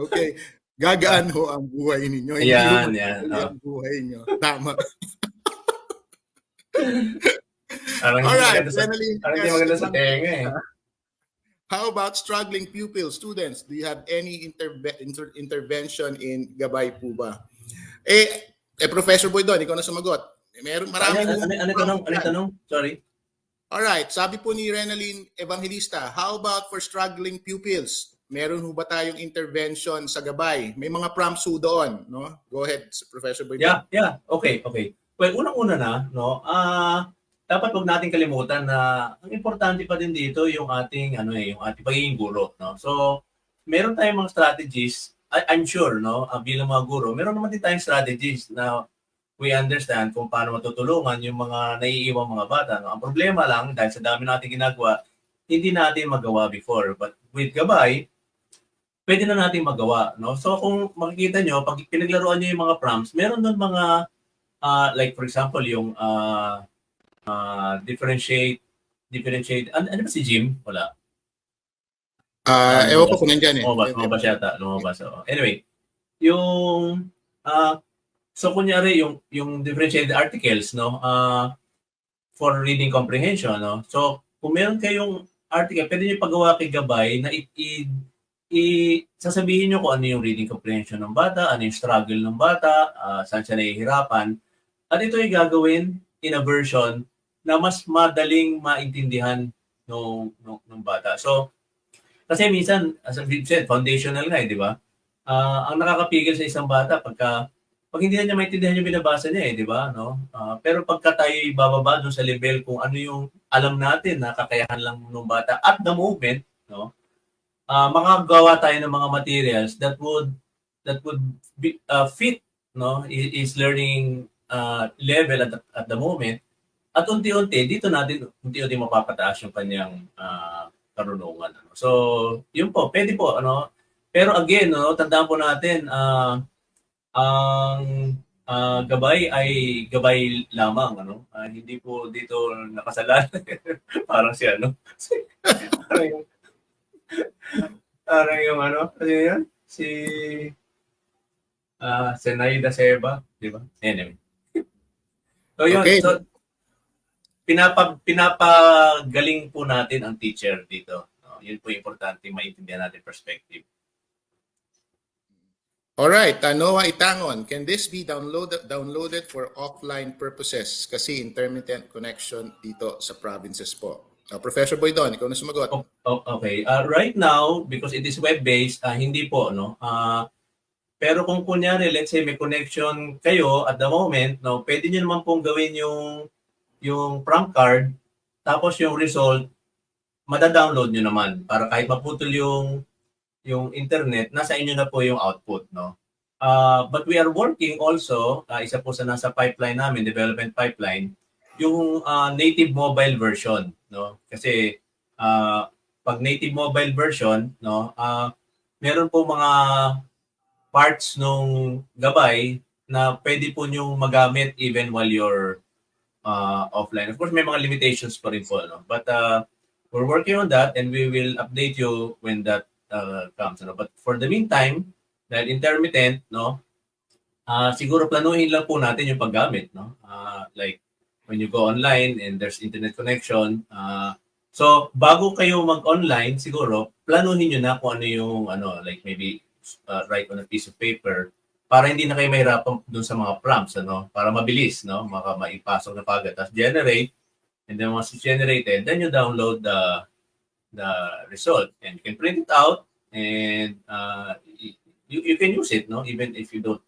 Okay, gagaan ho ang buhay ninyo. Yan. Ang buhay nyo. Tama. Alright, hindi maganda sa tenga eh. How about struggling pupils, students? Do you have any intervention in Gabay po ba? Professor Boydon, ikaw na sumagot. Marami Ano tanong? Sorry. Alright, sabi po ni Renaline Evangelista, how about for struggling pupils? Meron ho ba tayong intervention sa Gabay? May mga prompts ho doon, no? Go ahead, Professor Boydon. Yeah. Okay. Well, unang-una na, no? Dapat wag nating kalimutan na ang importante pa din dito yung ating yung ating pagiging guro, no? So, meron tayong mga strategies. I'm sure, no, bilang mga guro, meron naman din tayong strategies na we understand kung paano matutulungan yung mga naiiwang mga bata, no? Ang problema lang dahil sa dami nating ginagawa, hindi natin magawa before. But with Gabay, pwede na natin magawa, no? So, kung makikita nyo, pag pinaglaruan nyo yung mga prompts, meron doon mga like for example, yung differentiate. Ano ba si Jim? Wala. Ewan ko kung nandyan eh. Lumabas yata. So, anyway, yung so kunyari yung differentiated articles, no, for reading comprehension, no. So, kung meron kayong article, pwede niyo pagawa kay Gabay na sasabihin niyo kung ano yung reading comprehension ng bata, ano yung struggle ng bata, saan siya nahihirapan. At ito ay gagawin in a version na mas madaling maintindihan ng bata. So, kasi minsan, as I said, foundational nga, di ba? Ang nakakapigil sa isang bata pag hindi na niya maintindihan yung binabasa niya, di ba? No? Pero pagka tayo bababa doon sa level kung ano yung alam natin na kakayahan lang ng bata at the moment, no? Makagawa tayo ng mga materials that would be, fit, no, is learning level at the moment. At unti-unti, dito natin unti-unti mapapataas yung kanyang karunungan. So, yun po, pwede po. Pero again, tandaan po natin, ang Gabay ay Gabay lamang. Hindi po dito nakasalan. Parang si parang yung kasi yan? Si Senaida Seba, di ba? Anyway. So, yun. Okay. So, pinapagaling po natin ang teacher dito. Yun po importante maintindihan natin perspective. Alright, Noah Itangon, can this be downloaded for offline purposes? Kasi intermittent connection dito sa provinces po. Professor Boydon, ikaw na sumagot. Okay. Right now, because it is web-based, hindi po, no? Pero kung kunyari, let's say may connection kayo at the moment, no, pwede nyo naman pong gawin yung prompt card, tapos yung result, mada-download nyo naman para kahit maputol yung internet, nasa inyo na po yung output, no? But we are working also, isa po sa nasa pipeline namin, development pipeline, yung native mobile version, no? Kasi pag native mobile version, no, meron po mga parts nung gabay na pwede po nyong magamit even while you're offline. Of course, may mga limitations pa rin po, no? But we're working on that and we will update you when that comes, no? But for the meantime, dahil intermittent, no, siguro planuhin lang po natin yung paggamit, no? Like when you go online and there's internet connection, so bago kayo mag-online, siguro planuhin niyo na kung ano yung like maybe write on a piece of paper para hindi na kayo mahirapan dun sa mga prompts, ano, para mabilis, no? Maipasok na kagad, tapos generate, and then once it's generated, then you download the result and you can print it out and you can use it, no, even if you don't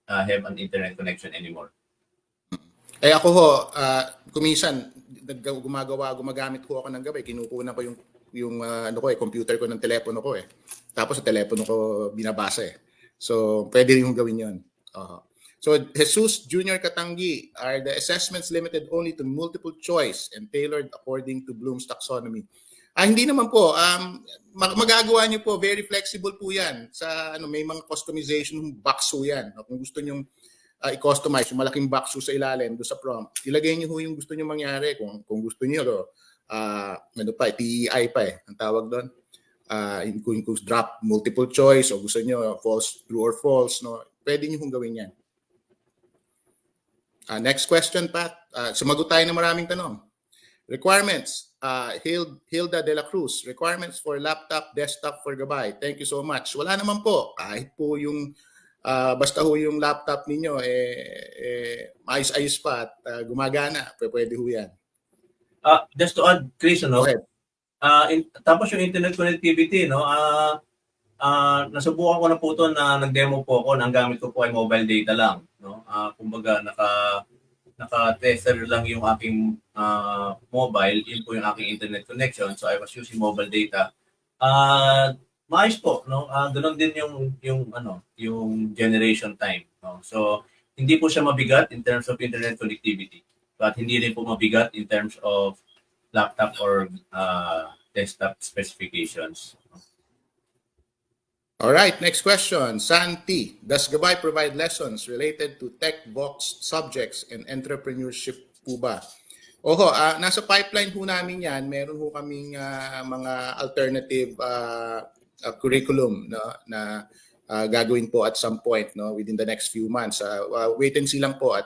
have an internet connection anymore. Eh ako ho, kuminsan gumagamit ko ako ng gabay, kinukunan ko yung computer ko ng telepono ko eh. Tapos sa telepono ko binabasa eh. So pwede rin yung gawin 'yon. So Jesus Junior Katangi, are the assessments limited only to multiple choice and tailored according to Bloom's taxonomy? Hindi naman po. Magagawa niyo po, very flexible po 'yan. Sa may mga customization box po 'yan. Kung gusto niyo i-customize yung malaking box sa ilalim do sa prompt, ilagay niyo yung gusto niyo mangyari. Kung gusto niyo TEI pa ang tawag doon. Kung drop multiple choice o gusto niyo false, true or false, no, pwede niyo kung gawin yan. Next question, Pat. Sumagot tayo ng maraming tanong. Requirements. Hilda De La Cruz. Requirements for laptop, desktop for gabay. Thank you so much. Wala naman po. Kahit po yung basta ho yung laptop ninyo ayos-ayos pa at gumagana, pwede ho yan. Just to add, Chris, no? Tapos yung internet connectivity, no? Nasubukan ko na po ito na nag-demo po ako, ang gamit ko po ay mobile data lang, no? Kumbaga naka-tether lang yung aking mobile, yun po yung aking internet connection, so I was using mobile data. Maayos po, no? Ganoon din yung generation time, no? So hindi po siya mabigat in terms of internet connectivity, but hindi rin po mabigat in terms of laptop or desktop specifications. All right, next question. Santi, does Gabay provide lessons related to tech-box subjects and entrepreneurship po ba? Oho, nasa pipeline po namin yan. Meron po kaming mga alternative curriculum, no, na gagawin po at some point, no, within the next few months. Wait and see lang po at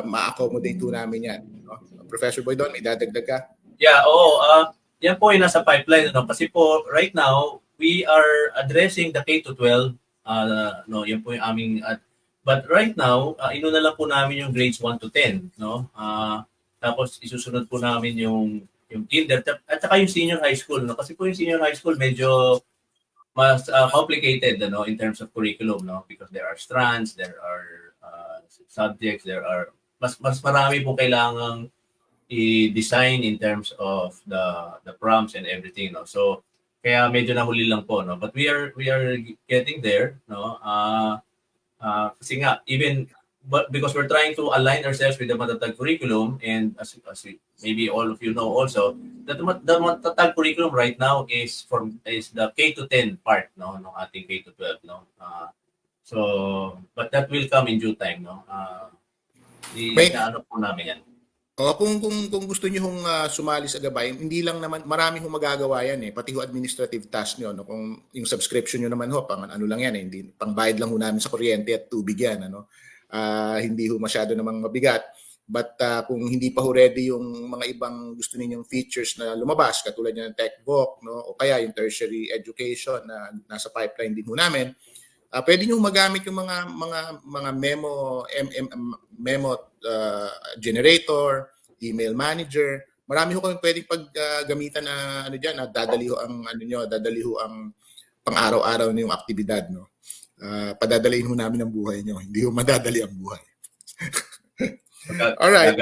ma-accommodate po namin yan, no? Professor Boydon, may dadagdag ka? Yeah, yan po yung nasa pipeline, no? Kasi po right now we are addressing the K-12, no, yan po yung aming but right now inuna lang po namin yung grades 1 to 10, no? Tapos isusunod po namin yung kinder at saka yung senior high school, no? Kasi po yung senior high school medyo mas complicated, no, in terms of curriculum, no, because there are strands, there are subjects, there are mas marami po kailangang i-design in terms of the prompts and everything, no. So kaya medyo nahuli lang po, no, but we are getting there, no. Kasi nga because we're trying to align ourselves with the Matatag curriculum, and as maybe all of you know also, that the Matatag curriculum right now is the K-10 part, no, ng ating K-12, no. So, but that will come in due time, no. Ano po namin yan. Kung gusto niyo hong sumali sa Gabay, hindi lang naman, marami hong magagawa yan eh, pati ho administrative task niyo, no? Kung yung subscription niyo naman ho, pang ano lang yan eh, hindi pangbayad lang ho namin sa kuryente at tubig yan, ano. Hindi ho masyado namang mabigat. But kung hindi pa ho ready yung mga ibang gusto ninyong features na lumabas, katulad ng TechVoc, no, o kaya yung tertiary education na nasa pipeline din ho namin, pwede niyo magamit yung mga memo generator, email manager. Marami ho kayong pwedeng paggamitan na diyan, na dadali ho ang pang-araw-araw niyong aktibidad, no. Padadaliin ho namin ang buhay niyo, hindi ho madadali ang buhay. All right.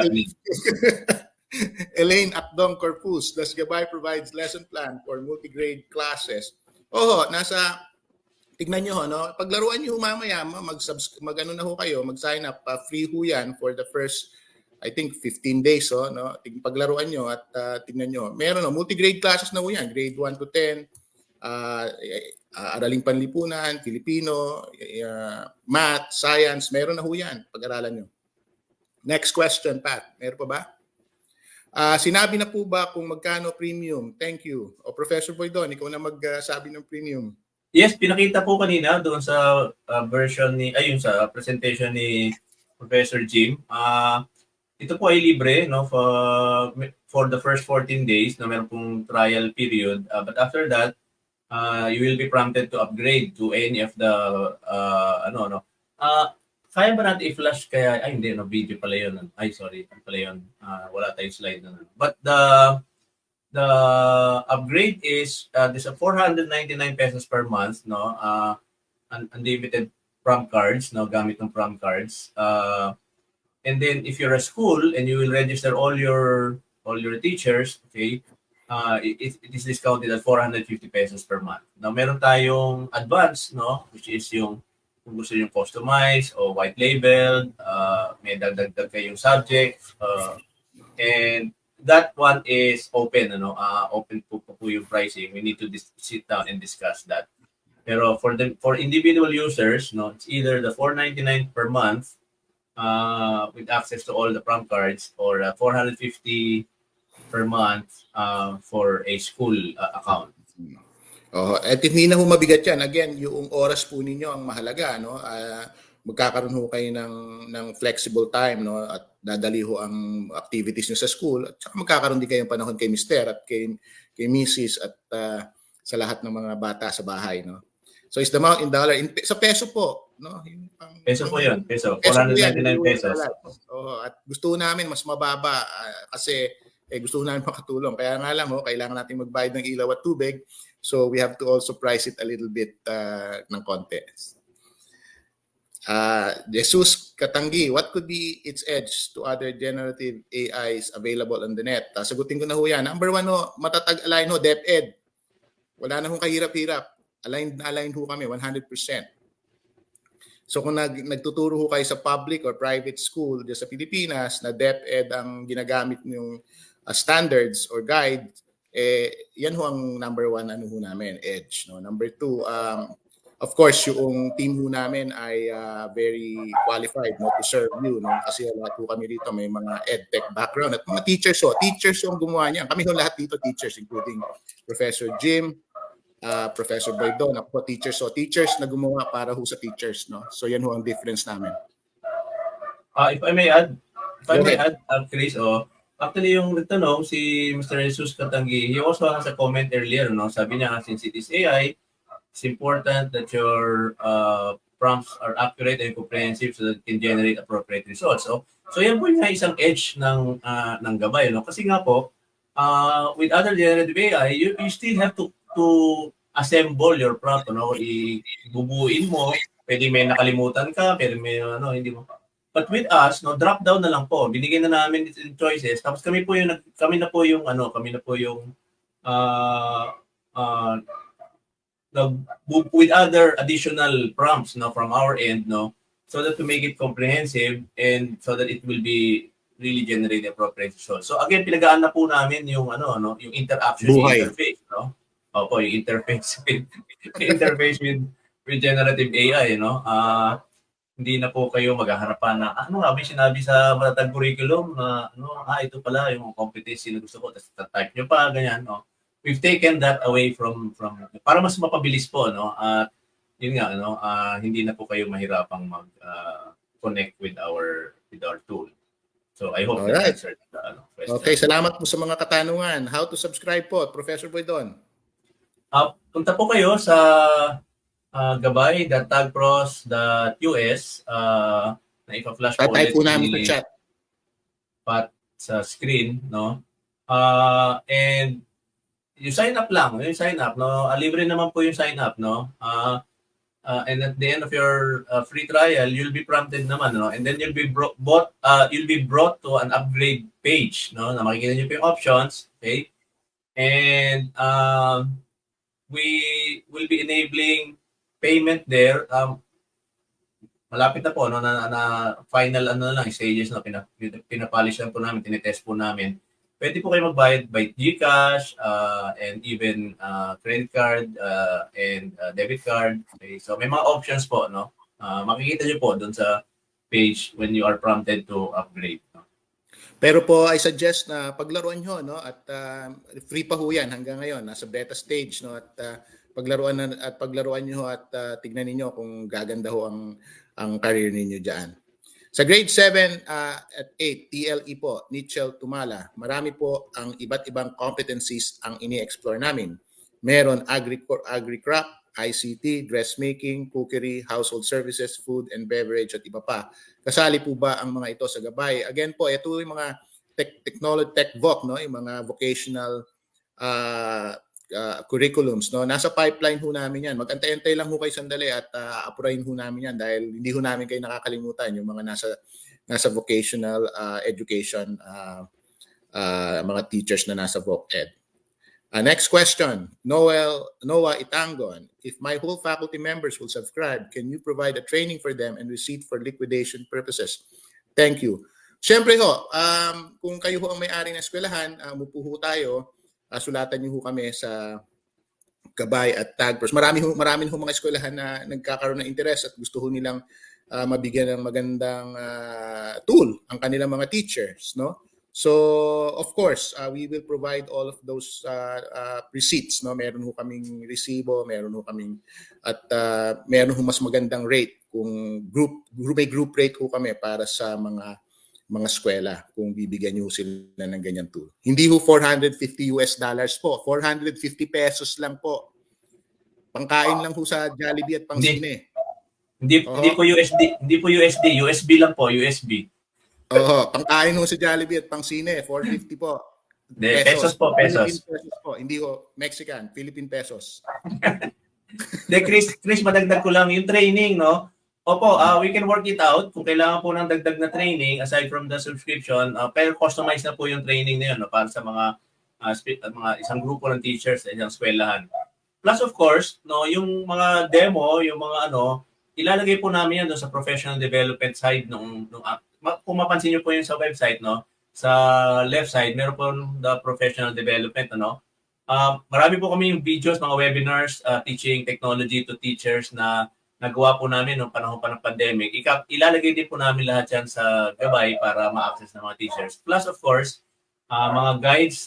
Elaine Akdong Corpus, does Gabay provides lesson plan for multigrade classes? Nasa tignan nyo, no? Paglaruan nyo mamaya, mag-ano na ho kayo, mag-sign up, free ho yan for the first, I think, 15 days, no? Paglaruan nyo at tignan nyo. Meron, no? Multi-grade classes na ho yan, grade 1 to 10, araling panlipunan, Filipino, math, science, meron na ho yan, pag-aralan nyo. Next question, Pat. Meron pa ba? Sinabi na po ba kung magkano premium? Thank you. O Professor Boydon, ikaw na magsabi ng premium. Yes, pinakita po kanina doon sa version sa presentation ni Professor Jim. Ito po ay libre, no, for the first 14 days na meron pong trial period. But after that, you will be prompted to upgrade to any of the kaya ba natin i-flash kaya hindi, no, video pala yun. Ay, sorry, pala yun. Wala tayong slide na. But the upgrade is there's a 499 pesos per month, no, unlimited prompt cards, no, gamit ng prompt cards. And then if you're a school and you will register all your teachers, okay, it is discounted at 450 pesos per month. Now meron tayong advance, no, which is yung kung gusto yung customize o white label, may dagdag kayong subject, and that one is open, open po yung pricing. We need to sit down and discuss that. Pero for individual users, no, it's either the 499 per month with access to all the prompt cards, or 450 per month for a school account. At hindi na ho mabigat yan. Again, yung oras po ninyo ang mahalaga, no? Magkakaroon ho kayo ng flexible time, no, at dadali ho ang activities nyo sa school, at saka magkakaroon din kayong panahon kay Mr. at kay Mrs. at sa lahat ng mga bata sa bahay, no. So is the amount in dollar, sa peso po, no? Peso po yun, peso 499 pesos. At gusto namin mas mababa kasi gusto namin makatulong. Kaya nga lang kailangan natin magbayad ng ilaw at tubig. So we have to also price it a little bit ng konti. Jesus Katangi, what could be its edge to other generative AIs available on the net? Sagutin ko na ho yan. Number 1, matatag align ho, DepEd. Wala na hong kahirap-hirap. Align ho kami, 100%. So kung nagtuturo ho kayo sa public or private school dyan sa Pilipinas na DepEd ang ginagamit yung standards or guide, yan ho ang number 1 namin, edge. No? Number 2, of course, yung team ho namin ay very qualified, no, to serve you, no? Kasi lahat ho kami rito may mga edtech background at mga teachers ang gumawa niyan. Kami ho lahat dito teachers, including Professor Jim, Professor Boydon, ako po teachers na gumawa para ho sa teachers, no? So yan ho ang difference namin. If I may add, Chris, actually yung nagtanong si Mr. Jesus Katangi, he also has a comment earlier, no? Sabi niya, since it is AI, it's important that your prompts are accurate and comprehensive so that it can generate appropriate results. So yan po yung isang edge ng gabay, no? Kasi nga po, with other generative AI, you still have to assemble your prompt, no? Ibubuin mo, pwede may nakalimutan ka, pwede may hindi mo. But with us, no, drop down na lang po. Binigyan na namin yung choices. Tapos kami na po yung with other additional prompts, no, from our end, no, so that to make it comprehensive and so that it will be really generate the appropriate result. So again, pinagaan na po namin yung yung interaction interface, no. Opo, yung interface with generative AI, no. Hindi na po kayo maghaharapan na nga ba sinabi sa matatag curriculum na ito pala yung competency na gusto ko, tapos type nyo pa ganyan, no. We've taken that away from para mas mapabilis po, no. At yun nga, hindi na po kayo mahirapang mag-connect with our tool. So I hope that answered the question. Okay, salamat po sa mga katanungan. How to subscribe po, Professor Boydon? Punta po kayo sa gabay.tagpros.us na ipa-flash po ulit po namin sa chat. Pat sa screen, no? And you sign up lang, no? Libre naman po yung sign up, no? And at the end of your free trial, you'll be prompted naman, no? And then you'll be brought to an upgrade page, no? Na makikita niyo po yung options, okay? And we will be enabling payment there, malapit na po, no, na final ano na lang, stages na pinapolish lang po namin, tinitest po namin. Pwede po kayo magbayad by GCash and even credit card and debit card. Okay? So may mga options po, no? Makikita niyo po doon sa page when you are prompted to upgrade. No? Pero po, I suggest na paglaruan nyo, no? At free pa ho yan hanggang ngayon. Nasa beta stage, no? At paglaruan nyo at tignan niyo kung gaganda ho ang career ninyo diyan. Sa grade 7 at 8, TLE po, Nichel Tumala, marami po ang iba't ibang competencies ang ini-explore namin. Meron agri-crop, ICT, dressmaking, cookery, household services, food and beverage at iba pa. Kasali po ba ang mga ito sa gabay? Again po, ito yung mga technology, tech voc, no? Yung mga vocational curriculums, no? Nasa pipeline ho namin yan. Mag-antay-antay lang ho kayo sandali at apurahin ho namin yan dahil hindi ho namin kayo nakakalimutan yung mga nasa vocational education mga teachers na nasa voc-ed. Next question, Noah Itangon. If my whole faculty members will subscribe, can you provide a training for them and receipt for liquidation purposes? Thank you. Siyempre ho, kung kayo ho ang may-ari ng eskwelahan, umupo ho tayo, sulatan niyo ho kami sa Gabay at Tagpros. Marami ho mga eskwelahan na nagkakaroon ng interest at gusto ho nilang mabigyan ng magandang tool ang kanilang mga teachers, no? So, of course, we will provide all of those receipts, no? Meron ho kaming resibo, meron ho kaming at meron ho mas magandang rate kung group rate ho kami para sa mga eskwela kung bibigyan niyo sila ng ganyan tool. Hindi ho $450 po, 450 pesos lang po. Pangkain lang ho sa Jollibee at pangsine. Hindi po USD, USB lang po, USB. Pangkain ho sa Jollibee at pangsine, 450 po. Pesos po, pesos. Philippine pesos po, hindi ho Mexican, Philippine pesos. Chris, madagdag ko lang yung training, no? Opo, we can work it out kung kailangan po ng dagdag na training aside from the subscription, pero customize na po yung training na yun, no, para sa mga isang grupo ng teachers sa isang eskwelahan. Plus of course, no, yung mga demo, yung mga ilalagay po namin yan doon sa professional development side kung mapansin niyo po yun sa website, no, sa left side meron po the professional development, no. Marami po kami yung videos, mga webinars teaching technology to teachers na nagawa po namin noong panahon pa ng pandemic. Ilalagay din po namin lahat yan sa Gabay para ma-access ng mga teachers. Plus, of course, mga guides,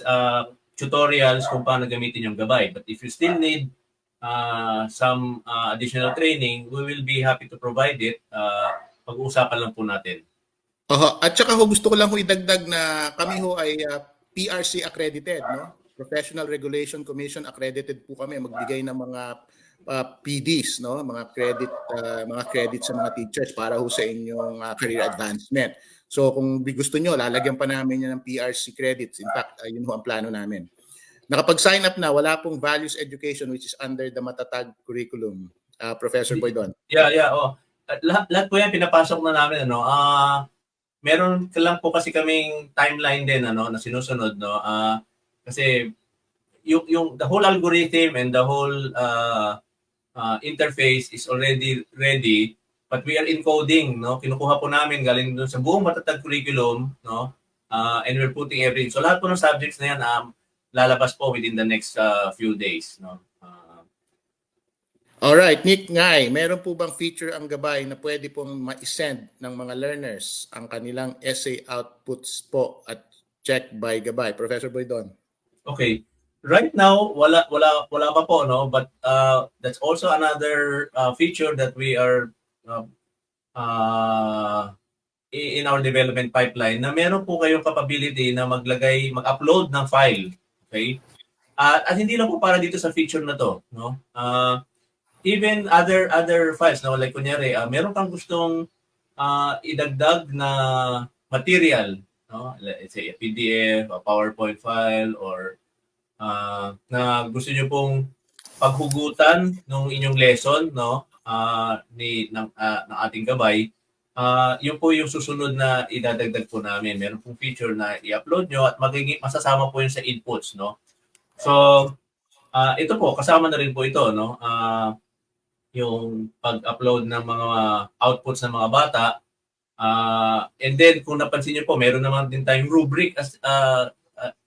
tutorials kung paano gamitin yung Gabay. But if you still need some additional training, we will be happy to provide it. Pag-uusapan lang po natin. At saka gusto ko lang idagdag na kami ay PRC accredited, no? Professional Regulation Commission accredited po kami. Magbigay ng mga PDs, no, mga credit sa mga teachers para ho sa inyong career advancement. So kung gusto nyo, lalagyan pa namin yan ng PRC credits. In fact, yun ho ang plano namin. Nakapag-sign up na, wala pong values education which is under the Matatag curriculum. Professor Boydon. Yeah. Lahat po yan pinapasok na namin, meron lang po kasi kaming timeline din, na sinusunod, kasi yung the whole algorithm and the whole interface is already ready, but we are encoding, kinukuha po namin galing doon sa buong Matatag curriculum, and we're putting everything. So lahat po ng subjects na yan lalabas po within the next few days, All right, Nick Ngay, meron po bang feature ang Gabay na pwede pong ma-send ng mga learners ang kanilang essay outputs po at check by Gabay? Professor Boydon. Okay. Right now, wala pa po, but that's also another feature that we are in our development pipeline, na meron po kayong capability na mag-upload ng file, okay? At hindi lang po para dito sa feature na to, even other files, like kunyari, meron kang gustong idagdag na material, let's say a PDF, a PowerPoint file, or na gusto niyo pong paghugutan ng inyong lesson, ng ating Gabay, yun po yung susunod na idadagdag po namin. Meron pong feature na i-upload nyo at masasama po yun sa inputs, So, ito po, kasama na rin po ito, yung pag-upload ng mga outputs ng mga bata. And then kung napansin niyo po, meron naman din tayong rubric as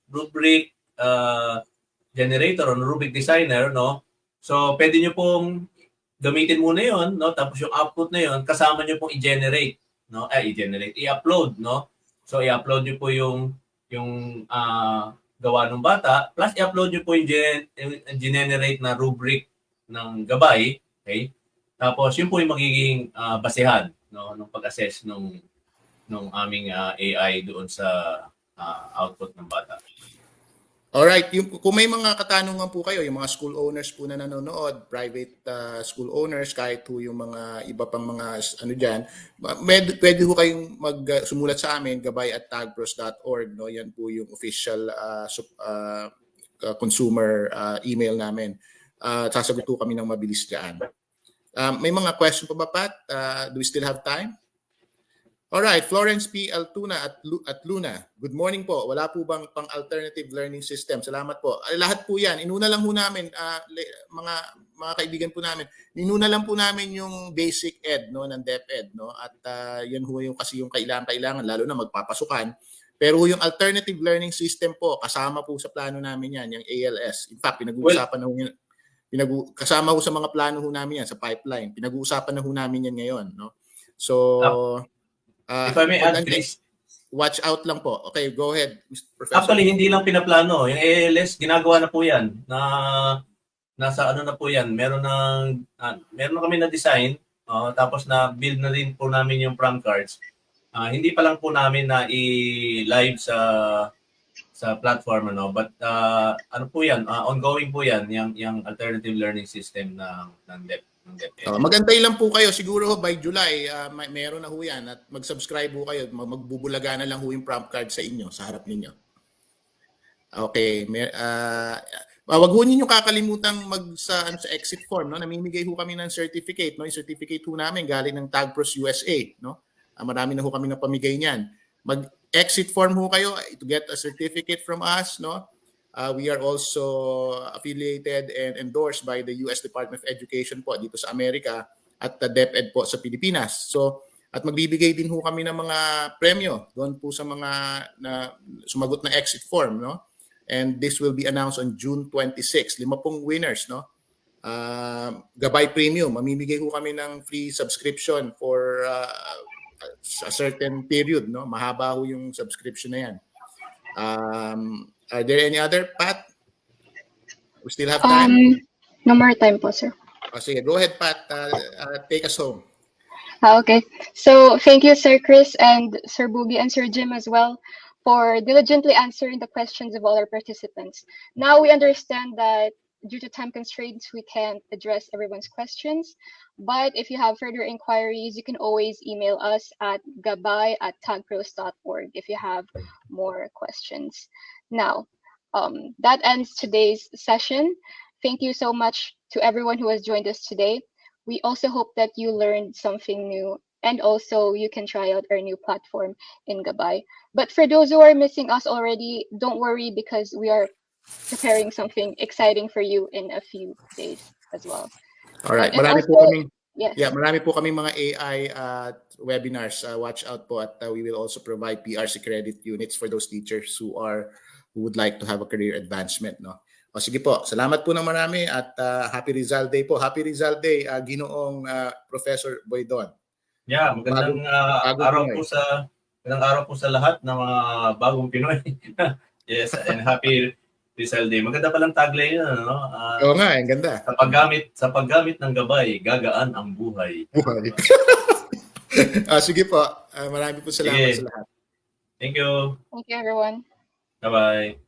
rubric generator or rubric designer, no? So pwede niyo pong gamitin muna 'yon, no? Tapos yung output na 'yon, kasama niyo pong i-generate, no? I-upload, no? So i-upload niyo po yung gawa ng bata, plus i-upload niyo po yung generate na rubric ng gabay, okay? Tapos yun po yung magiging basehan, no, ng pag-assess nung aming AI doon sa output ng bata. Alright, kung may mga katanungan po kayo, yung mga school owners po na nanonood, private school owners, kahit po yung mga iba pang mga ano dyan, pwede po kayong sumulat sa amin, gabay@tagpros.org, no? Yan po yung official consumer email namin. Sasagot po kami ng mabilis dyan. May mga question pa ba, Pat? Do we still have time? Alright, Florence P. Altuna at Luna. Good morning po. Wala po bang pang-alternative learning system? Salamat po. Lahat po yan. Inuna lang po namin, mga kaibigan po namin, inuna lang po namin yung basic ed, no, ng DepEd. No? At yan ho yung kasi yung kailangan, lalo na magpapasukan. Pero yung alternative learning system po, kasama po sa plano namin yan, yung ALS. In fact, pinag-uusapan na ho yun. Kasama ho sa mga plano ho namin yan, sa pipeline. Pinag-uusapan na ho namin yan ngayon. No? So, if I may add, Chris, watch out lang po. Okay, go ahead, Mr. Professor. Actually, hindi lang pinaplano. Yung ALS, ginagawa na po yan. Nasa ano na po yan. Meron na kami na design. Tapos na build na din po namin yung prompt cards. Hindi pa lang po namin na i-live sa platform, ano, but ano po yan, ongoing po yan, yung alternative learning system ng DepEd. Magantay lang po kayo, siguro by July, meron na ho yan, at mag-subscribe ho kayo, magbubulaga na lang ho yung prompt card sa inyo, sa harap ninyo. Okay, wag ho ninyo kakalimutan sa exit form, no? Namimigay ho kami ng certificate, no? Yung certificate ho namin galing ng Tagpros USA, no? Marami na ho kami na pamigay niyan. Mag-exit form ho kayo to get a certificate from us, no? We are also affiliated and endorsed by the US Department of Education po dito sa Amerika at the DepEd po sa Pilipinas. So, at magbibigay din ho kami ng mga premyo doon po sa mga na sumagot na exit form, no? And this will be announced on June 26. 5 winners, no? Gabay Premium, mamimigay ho kami ng free subscription for a certain period, no? Mahaba ho yung subscription na yan. Are there any other, Pat? We still have time? No more time po, sir. Sige, go ahead, Pat. Take us home. Okay. So thank you, Sir Chris and Sir Boogie and Sir Jim as well for diligently answering the questions of all our participants. Now we understand that due to time constraints, we can't address everyone's questions. But if you have further inquiries, you can always email us at gabay@tagpros.org if you have more questions. Now, that ends today's session. Thank you so much to everyone who has joined us today. We also hope that you learned something new, and also you can try out our new platform in Gabay. But for those who are missing us already, don't worry, because we are preparing something exciting for you in a few days as well. All right. Marami po kami mga AI webinars. Watch out po, at we will also provide PRC credit units for those teachers who would like to have a career advancement, no? O sige po, salamat po ng marami, at Happy Rizal Day po. Happy Rizal Day, Ginoong Professor Boydon. Yeah, magandang araw po sa lahat ng mga bagong Pinoy. Yes, and Happy Rizal Day. Maganda palang tagline yun, no? Oo nga, ang ganda. Sa paggamit ng gabay, gagaan ang buhay. Sige po, marami po salamat sa lahat. Thank you. Thank you, everyone. Bye-bye.